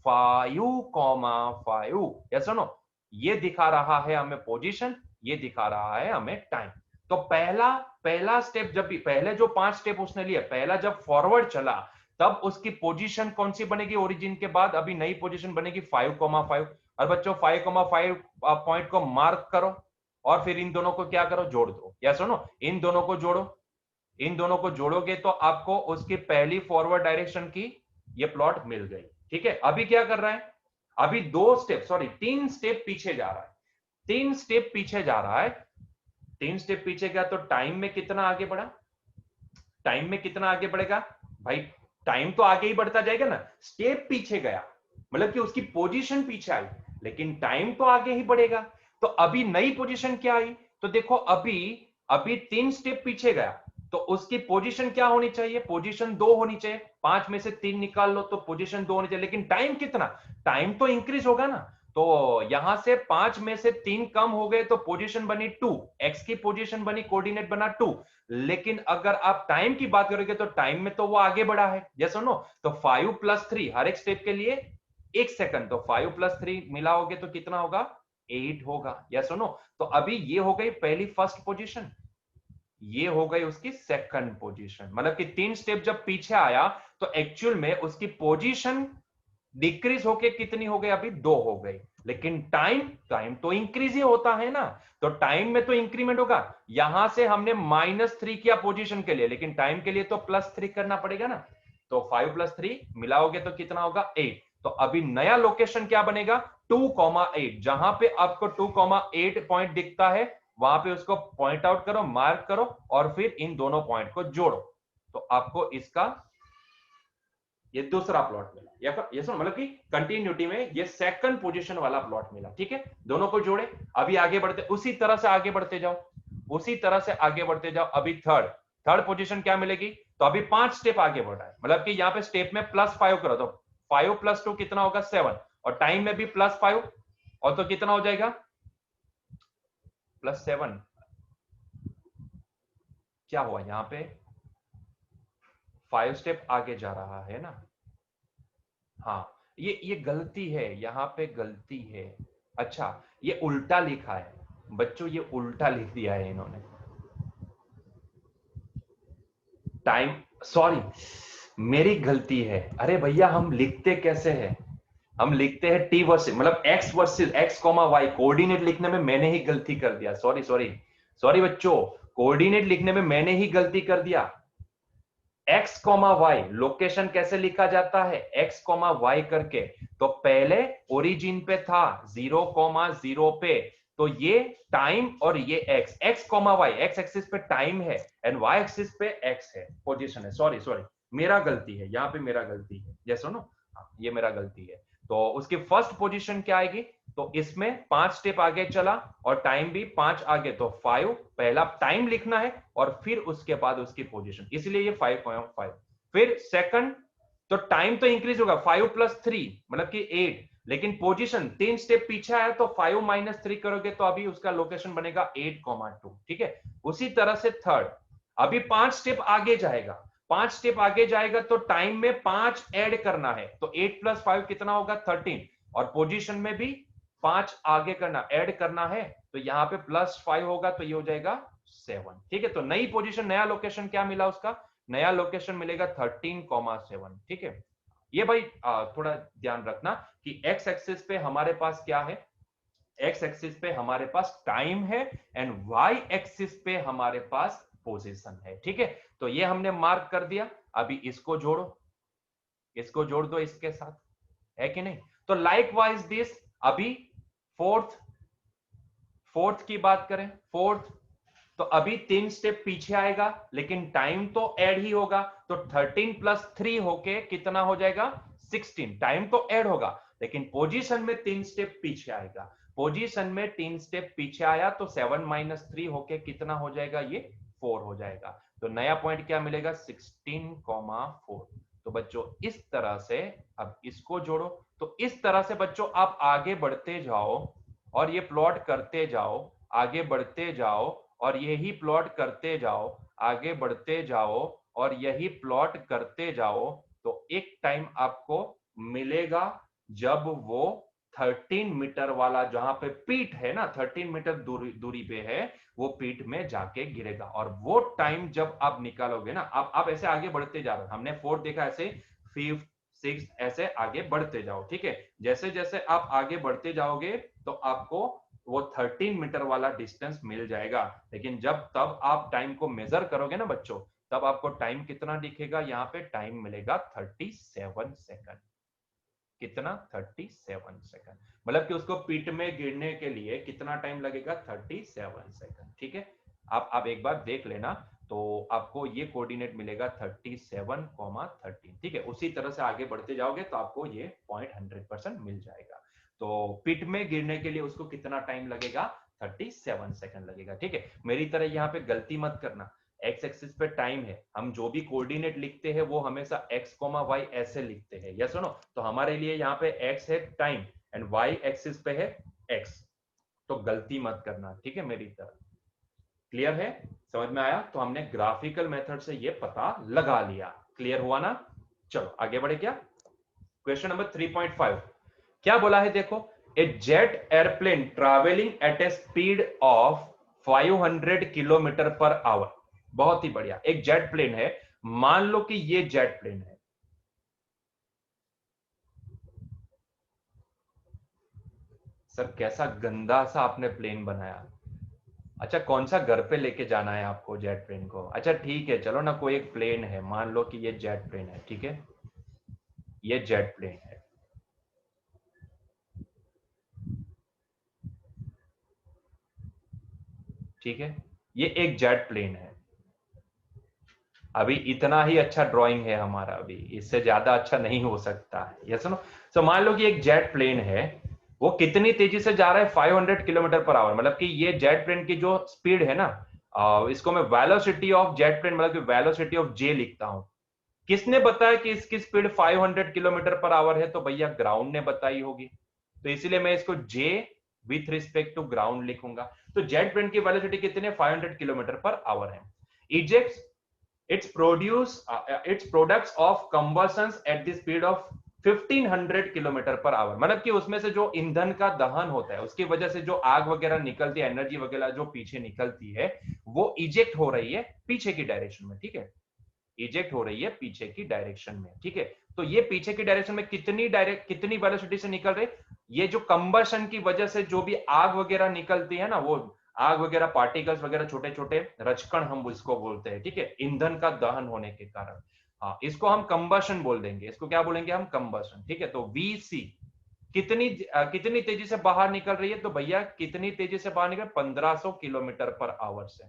5,5। यस और नो? ये दिखा रहा है हमें पोजीशन, ये दिखा रहा है हमें टाइम। तो पहला पहला स्टेप, जब भी पहले जो 5 स्टेप उसने लिए, पहला जब फॉरवर्ड चला, तब उसकी पोजीशन कौन सी बनेगी? ओरिजिन के बाद अभी नई पोजीशन बनेगी 5,5। और बच्चों 5,5 पॉइंट को मार्क करो, और फिर इन दोनों को क्या करो? जोड़ दो। या सुनो, इन दोनों को जोड़ो, इन दोनों को जोड़ोगे तो आपको उसकी पहली फॉरवर्ड डायरेक्शन की ये प्लॉट मिल गई। ठीक है, अभी क्या कर रहा है? अभी 3 स्टेप पीछे जा रहा है, 3 स्टेप पीछे जा रहा है। 3 स्टेप पीछे गया तो टाइम में कितना आगे बढ़ा? टाइम में कितना आगे बढ़ेगा भाई? टाइम तो आगे ही बढ़ता जाएगा ना, स्टेप पीछे गया मतलब कि उसकी पोजीशन पीछे आई, लेकिन टाइम तो आगे ही बढ़ेगा। तो अभी नई पोजीशन क्या आई? तो देखो, अभी अभी 3 स्टेप पीछे गया, तो उसकी पोजीशन क्या होनी चाहिए? पोजीशन 2 होनी चाहिए। 5 में से 3 निकाल लो तो पोजीशन 2 होनी चाहिए, लेकिन टाइम कितना? टाइम तो इंक्रीज होगा ना। तो यहां से 5 में से 3 कम हो गए तो पोजीशन बनी 2, एक्स की पोजीशन बनी, कोऑर्डिनेट बना 2। लेकिन अगर आप टाइम की बात करोगे तो टाइम में तो वो आगे बढ़ा है, यस और नो। तो 5 + 3 हर एक स्टेप के लिए 1 सेकंड, तो 5 + 3 मिलाओगे तो कितना होगा, 8 होगा, यस और नो। तो अभी ये हो गई पहली फर्स्ट पोजीशन, ये हो गई उसकी सेकंड पोजीशन। मतलब कि 3 स्टेप जब पीछे आया तो एक्चुअल में उसकी पोजीशन डिक्रीज होके कितनी हो गई, अभी 2 हो गई। लेकिन टाइम टाइम तो इंक्रीज ही होता है ना, तो टाइम में तो इंक्रीमेंट होगा। यहां से हमने -3 किया पोजीशन के लिए, लेकिन टाइम के लिए तो +3 करना पड़ेगा ना। तो 5 + 3 मिलाओगे तो कितना होगा, 8। तो अभी नया लोकेशन क्या बनेगा, 2,8। जहां पे आपको 2,8 पॉइंट दिखता है वहां पे उसको पॉइंट आउट करो, मार्क करो, और फिर इन दोनों पॉइंट को जोड़ो। तो आपको इसका ये दूसरा प्लॉट मिला, या ये सुनो, मतलब कि कंटिन्यूटी में ये सेकंड पोजीशन वाला प्लॉट मिला, ठीक है। दोनों को जोड़े, अभी आगे बढ़ते, उसी तरह से आगे बढ़ते जाओ, उसी तरह से आगे बढ़ते जाओ। अभी थर्ड थर्ड पोजीशन क्या मिलेगी, तो अभी 5 स्टेप आगे बढ़ रहा है, मतलब कि यहाँ पे स्टेप में +5 करो तो 5 + 2 कितना होगा, 7। और टाइम में भी +5, और तो कितना हो जाएगा, +7। क्या हुआ यहाँ पे, 5 स्टेप आगे जा रहा है ना। हाँ, ये गलती है, यहाँ पे गलती है। अच्छा, ये उल्टा लिखा है बच्चों, ये उल्टा लिख दिया है इन्होंने। टाइम, सॉरी, मेरी गलती है। अरे भैया, हम लिखते कैसे हैं, हम लिखते हैं टी वर्सेस, मतलब X versus X comma Y, coordinate लिखने में मैंने ही गलती कर दिया। सॉरी सॉरी सॉरी बच्चों, कोऑर्डिनेट लिखने में मैंने ही गलती कर दिया। एक्स कॉमा वाई लोकेशन कैसे लिखा जाता है, एक्स कॉमा वाई करके। तो पहले ओरिजिन पे था 0,0 पे, तो ये टाइम और ये X, X comma Y, X axis पे टाइम है एंड वाई एक्सिस पे एक्स है, पोजीशन है। सॉरी सॉरी, मेरा गलती है, यहाँ पे मेरा गलती है, जैसो नो, ये मेरा गलती है। तो उसकी फर्स्ट पोजीशन क्या आएगी, तो इसमें 5 स्टेप आगे चला और टाइम भी 5 आगे, तो 5 पहला टाइम लिखना है और फिर उसके बाद उसकी पोजीशन, इसलिए ये 5,5। फिर सेकंड, तो टाइम तो इंक्रीज होगा, 5 + 3 मतलब कि 8, लेकिन पोजीशन 3 स्टेप पीछे आया तो 5 - 3 करोगे तो अभी उसका लोकेशन बनेगा 8,2, ठीक है। उसी तरह से थर्ड, अभी 5 स्टेप आगे जाएगा, 5 स्टेप आगे जाएगा तो टाइम में 5 ऐड करना है, तो 8 + 5 कितना होगा, 13। और पोजीशन में भी 5 आगे करना, ऐड करना है, तो यहाँ पे +5 होगा तो ये हो जाएगा 7, ठीक है। तो नई पोजीशन, नया लोकेशन क्या मिला उसका, नया लोकेशन मिलेगा 13,7, ठीक है। ये भाई थोड़ा ध्यान रखना कि एक्स एक्सिस पे हमारे पास क्या है, एक्स एक्सिस पे हमारे पास टाइम है एंड वाई एक्सिस पे हमारे पास पोजीशन है, ठीक है। तो ये हमने मार्क कर दिया, अभी इसको जोड़ो, इसको जोड़ दो इसके साथ, है कि नहीं। तो लाइक वाइज दिस, अभी फोर्थ फोर्थ की बात करें, फोर्थ, तो अभी 3 स्टेप पीछे आएगा लेकिन टाइम तो ऐड ही होगा, तो 13 + 3 होके कितना हो जाएगा, 16। टाइम तो ऐड होगा लेकिन पोजीशन में 3 स्टेप पीछे आएगा, पोजीशन में 3 स्टेप पीछे आया तो 7 - 3 होके कितना हो जाएगा, ये 4 हो जाएगा। तो नया पॉइंट क्या मिलेगा, 16,4। तो बच्चों इस तरह से, अब इसको जोड़ो, तो इस तरह से बच्चों आप आगे बढ़ते जाओ और ये प्लॉट करते जाओ, आगे बढ़ते जाओ और यही प्लॉट करते जाओ, आगे बढ़ते जाओ और यही प्लॉट करते जाओ। तो एक टाइम आपको मिलेगा जब वो 13 मीटर वाला, जहां पे पीठ है ना, 13 मीटर दूरी पे है, वो पीठ में जाके गिरेगा। और वो टाइम जब आप निकालोगे ना, आप ऐसे आगे बढ़ते जा रहे हो, हमने 4 देखा, ऐसे 5 6 ऐसे आगे बढ़ते जाओ, ठीक है। जैसे जैसे आप आगे बढ़ते जाओगे तो आपको वो 13 मीटर वाला डिस्टेंस मिल जाएगा। लेकिन जब तब आप टाइम को मेजर करोगे ना बच्चों, तब आपको टाइम कितना दिखेगा, यहाँ पे टाइम मिलेगा 37 सेकंड। कितना, 37 सेकंड, मतलब कि उसको पीठ में गिरने के लिए कितना टाइम लगेगा, 37 सेकंड, ठीक है। आप एक बार देख लेना, तो आपको ये कोऑर्डिनेट मिलेगा 37,13, ठीक है। उसी तरह से आगे बढ़ते जाओगे तो आपको ये पॉइंट 100% मिल जाएगा। तो पिट में गिरने के लिए उसको कितना टाइम लगेगा, 37 सेकंड लगेगा, ठीक है। मेरी तरह यहाँ पे गलती मत करना, एक्स एक्सिस पे टाइम है, हम जो भी कोऑर्डिनेट लिखते हैं वो हमेशा एक्स कॉमा वाई ऐसे लिखते हैं, यस नो। तो हमारे लिए यहाँ पे एक्स है टाइम, एंड वाई एक्सिस पे है एक्स। तो गलती मत करना, ठीक है, मेरी तरह। क्लियर है? समझ में आया? तो हमने ग्राफिकल मेथड से ये पता लगा लिया। क्लियर हुआ ना? चलो आगे बढ़े। क्या क्वेश्चन नंबर 3.5 क्या बोला है देखो, a jet airplane travelling at a speed of 500 kilometre per hour. बहुत ही बढ़िया, एक जेट प्लेन है, मान लो कि ये जेट प्लेन है। सर कैसा गंदा सा आपने प्लेन बनाया। अच्छा कौन सा घर पे लेके जाना है आपको जेट प्लेन को? अच्छा ठीक है, चलो ना, कोई एक प्लेन है, मान लो कि ये जेट प्लेन है, ठीक है, ये जेट प्लेन है। ठीक है, ये एक जेट प्लेन है। अभी इतना ही अच्छा ड्राइंग है हमारा, अभी इससे ज्यादा अच्छा नहीं हो सकता है। ये सुनो, तो मान लो कि एक जेट प्लेन है, वो कितनी तेजी से जा रहा है? 500 किलोमीटर पर आवर। मतलब कि ये जेट प्लेन की जो स्पीड है ना, इसको मैं वेलोसिटी ऑफ जेट प्लेन, मतलब कि वेलोसिटी ऑफ जे लिखता हूं। किसने बताया कि इसकी स्पीड 500 किलोमीटर पर आवर है? तो भैया ग्राउंड ने बताई होगी, तो इसीलिए मैं इसको जे विथ रिस्पेक्ट टू ग्राउंड लिखूंगा। तो जेट प्लेन की वेलोसिटी कितनी है? 500 किलोमीटर पर आवर है। Ejects its products of combustions at the speed of 1500 kilometre per hour. मतलब कि उसमें से जो ईंधन का दहन होता है, उसकी वजह से जो आग वगैरह निकलती है, एनर्जी वगैरह जो पीछे निकलती है, वो इजेक्ट हो रही है पीछे की डायरेक्शन में। ठीक है, इजेक्ट हो रही है पीछे की डायरेक्शन में। ठीक है, तो ये पीछे की डायरेक्शन में कितनी वेलोसिटी से निकल रही? ये जो कंबशन की वजह से जो भी आग वगैरह निकलती है ना, वो आग वगैरह, पार्टिकल्स वगैरह, छोटे छोटे रचकण हम इसको बोलते हैं। ठीक है, ईंधन का दहन होने के कारण, हाँ, इसको हम कंबशन बोल देंगे। इसको क्या बोलेंगे हम? कंबशन। ठीक है, तो वीसी कितनी तेजी से बाहर निकल रही है? तो भैया कितनी तेजी से बाहर निकल? 1500 किलोमीटर पर आवर से,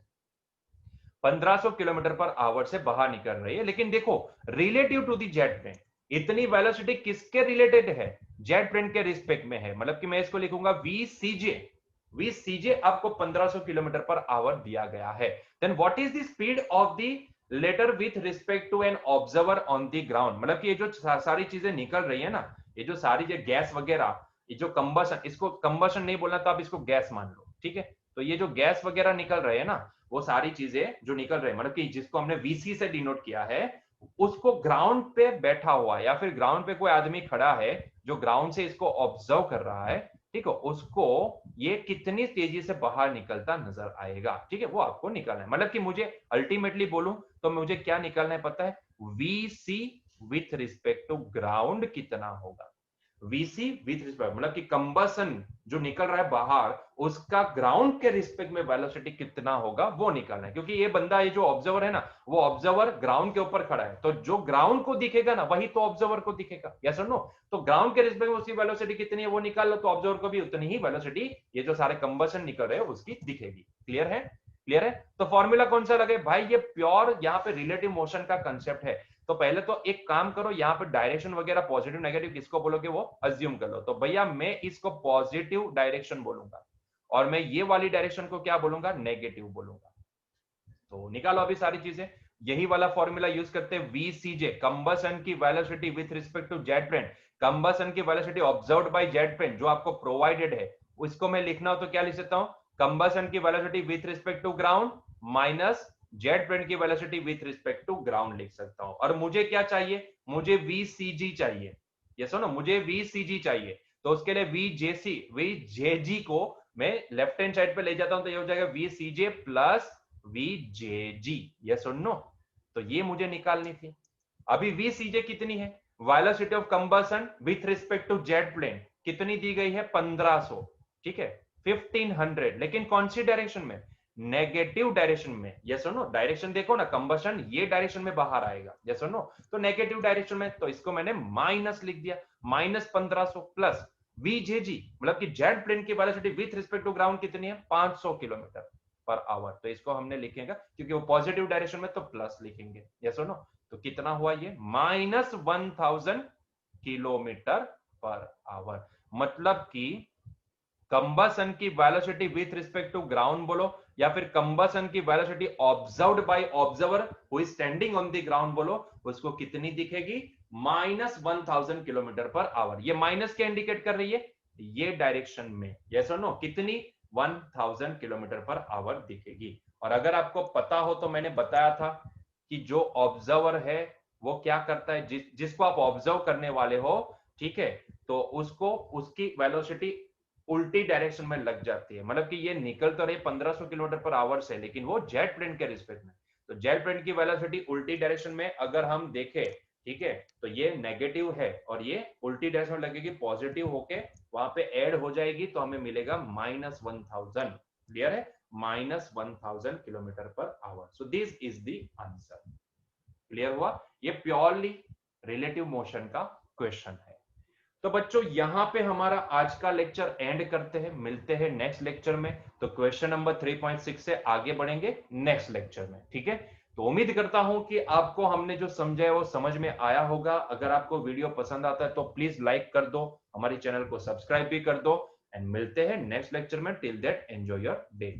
1500 किलोमीटर पर आवर से बाहर निकल रही है। लेकिन देखो, relative to the jet plane, इतनी वेलोसिटी किसके रिलेटेड है? जेट प्लेन के रिस्पेक्ट में है। मतलब कि मैं इसको लिखूंगा वी सीजे आपको 1500 किलोमीटर पर आवर दिया गया है। Then what is the speed of the latter with respect to an observer on the ground. मतलब कि ये जो सारी चीजें निकल रही है ना, ये जो सारी जो गैस वगैरह, ये जो कंबशन, इसको कंबशन नहीं बोलना तो आप इसको गैस मान लो। ठीक है, तो ये जो गैस वगैरह निकल रहे हैं ना, वो सारी चीजें जो निकल रहे हैं, मतलब कि जिसको हमने वीसी से डिनोट किया है, उसको ग्राउंड पे बैठा हुआ या फिर ग्राउंड पे कोई आदमी खड़ा है जो ग्राउंड से इसको ऑब्जर्व कर रहा है, ठीक है, उसको ये कितनी तेजी से बाहर निकलता नजर आएगा। ठीक है, वो आपको निकालना है। मतलब कि मुझे अल्टीमेटली बोलूं तो मुझे क्या निकालना है पता है? VC with respect to ground कितना होगा। वीसी विथ रिस्पेक्ट, मतलब कि कंबसन जो निकल रहा है बाहर, उसका ग्राउंड के रिस्पेक्ट में वेलोसिटी कितना होगा, वो निकालना है। क्योंकि ये बंदा, ये जो ऑब्जर्वर है ना, वो ऑब्जर्वर ग्राउंड के ऊपर खड़ा है, तो जो ग्राउंड को दिखेगा ना, वही तो ऑब्जर्वर को दिखेगा। यस और नो? तो ग्राउंड के रिस्पेक्ट में उसकी वेलोसिटी कितनी है वो निकाल लो, तो ऑब्जर्वर को भी उतनी ही वेलोसिटी, ये जो सारे कंबसन निकल रहे हैं, उसकी दिखेगी। क्लियर है? क्लियर है? तो फॉर्मूला कौन सा लगे भाई? ये प्योर यहाँ पे रिलेटिव मोशन का कंसेप्ट है। तो पहले तो एक काम करो, यहाँ पे डायरेक्शन वगैरह पॉजिटिव नेगेटिव किसको बोलोगे वो अज्यूम कर लो। तो भैया मैं इसको पॉजिटिव डायरेक्शन बोलूंगा, और मैं ये वाली डायरेक्शन को क्या बोलूंगा? नेगेटिव बोलूंगा। तो निकालो अभी सारी चीजें। यही वाला फॉर्मूला यूज करते हैं, वीसीजे कंबसन की velocity with respect to jet plane, combustion की velocity observed by jet plane जो आपको प्रोवाइडेड है, उसको मैं लिखना हो तो क्या लिख सकता हूं? कंबसन की velocity with respect to ground minus jet plane की velocity with respect to ground लिख सकता हूं। और मुझे क्या चाहिए? मुझे वीसीजी चाहिए। ये सुनो, मुझे वीसीजी चाहिए। तो उसके लिए वीजेजी को मैं लेफ्ट हैंड साइड पे ले जाता हूं, तो ये हो जाएगा वीसीजे प्लस वीजेजी। यस और नो? तो ये मुझे निकालनी थी। अभी वीसीजे कितनी है? Velocity of combustion with respect to jet plane कितनी दी गई है? 1500। ठीक है, 1500, लेकिन कौन सी डायरेक्शन में? नेगेटिव डायरेक्शन में। यस और नो? डायरेक्शन देखो ना, कंबशन ये डायरेक्शन में बाहर आएगा। यस और नो? तो नेगेटिव डायरेक्शन में, तो इसको मैंने माइनस लिख दिया, माइनस 1500 प्लस वीजेजी, मतलब कि जेट प्लेन की velocity with respect to ground कितनी है? 500 किलोमीटर पर आवर। तो इसको हमने लिखेगा, क्योंकि वो पॉजिटिव डायरेक्शन में, तो प्लस लिखेंगे। यस और नो? तो कितना हुआ ये? Minus 1000 kilometre per hour. मतलब कि कंबसन की velocity with respect to ground बोलो, या फिर कंबसन की velocity observed by observer who is standing on the ground बोलो, उसको कितनी दिखेगी? Minus 1000 kilometre per hour. ये माइनस क्या इंडिकेट कर रही है? ये डायरेक्शन में, यस और नो, कितनी 1000 किलोमीटर पर आवर दिखेगी। और अगर आपको पता हो तो मैंने बताया था कि जो ऑब्जर्वर है वो क्या करता है, जिसको आप ऑब्जर्व करने वाले हो, ठीक है, तो उसको उसकी वेलोसिटी उल्टी डायरेक्शन में लग जाती है। मतलब कि ये निकल तो रही 1500 किलोमीटर पर आवर से, लेकिन वो जेट प्लेन के रिस्पेक्ट में, तो जेट प्लेन की वेलोसिटी उल्टी डायरेक्शन में अगर हम देखें, ठीक है, तो ये नेगेटिव है और ये उल्टी डायरेक्शन में लगेगी, पॉजिटिव होके वहां पे ऐड हो जाएगी, तो हमें मिलेगा -1000। क्लियर है? -1000 kilometre per our. So this is the answer. Clear हुआ? ये प्योरली रिलेटिव मोशन का क्वेश्चन है। तो बच्चों यहां पे हमारा आज का लेक्चर एंड करते हैं, मिलते हैं नेक्स्ट लेक्चर में। तो क्वेश्चन नंबर 3.6 से आगे बढ़ेंगे नेक्स्ट लेक्चर में, ठीक है। तो उम्मीद करता हूं कि आपको हमने जो समझा है वो समझ में आया होगा। अगर आपको वीडियो पसंद आता है तो प्लीज लाइक कर दो, हमारे चैनल को सब्सक्राइब भी कर दो, एंड मिलते हैं नेक्स्ट लेक्चर में। Till that enjoy your day.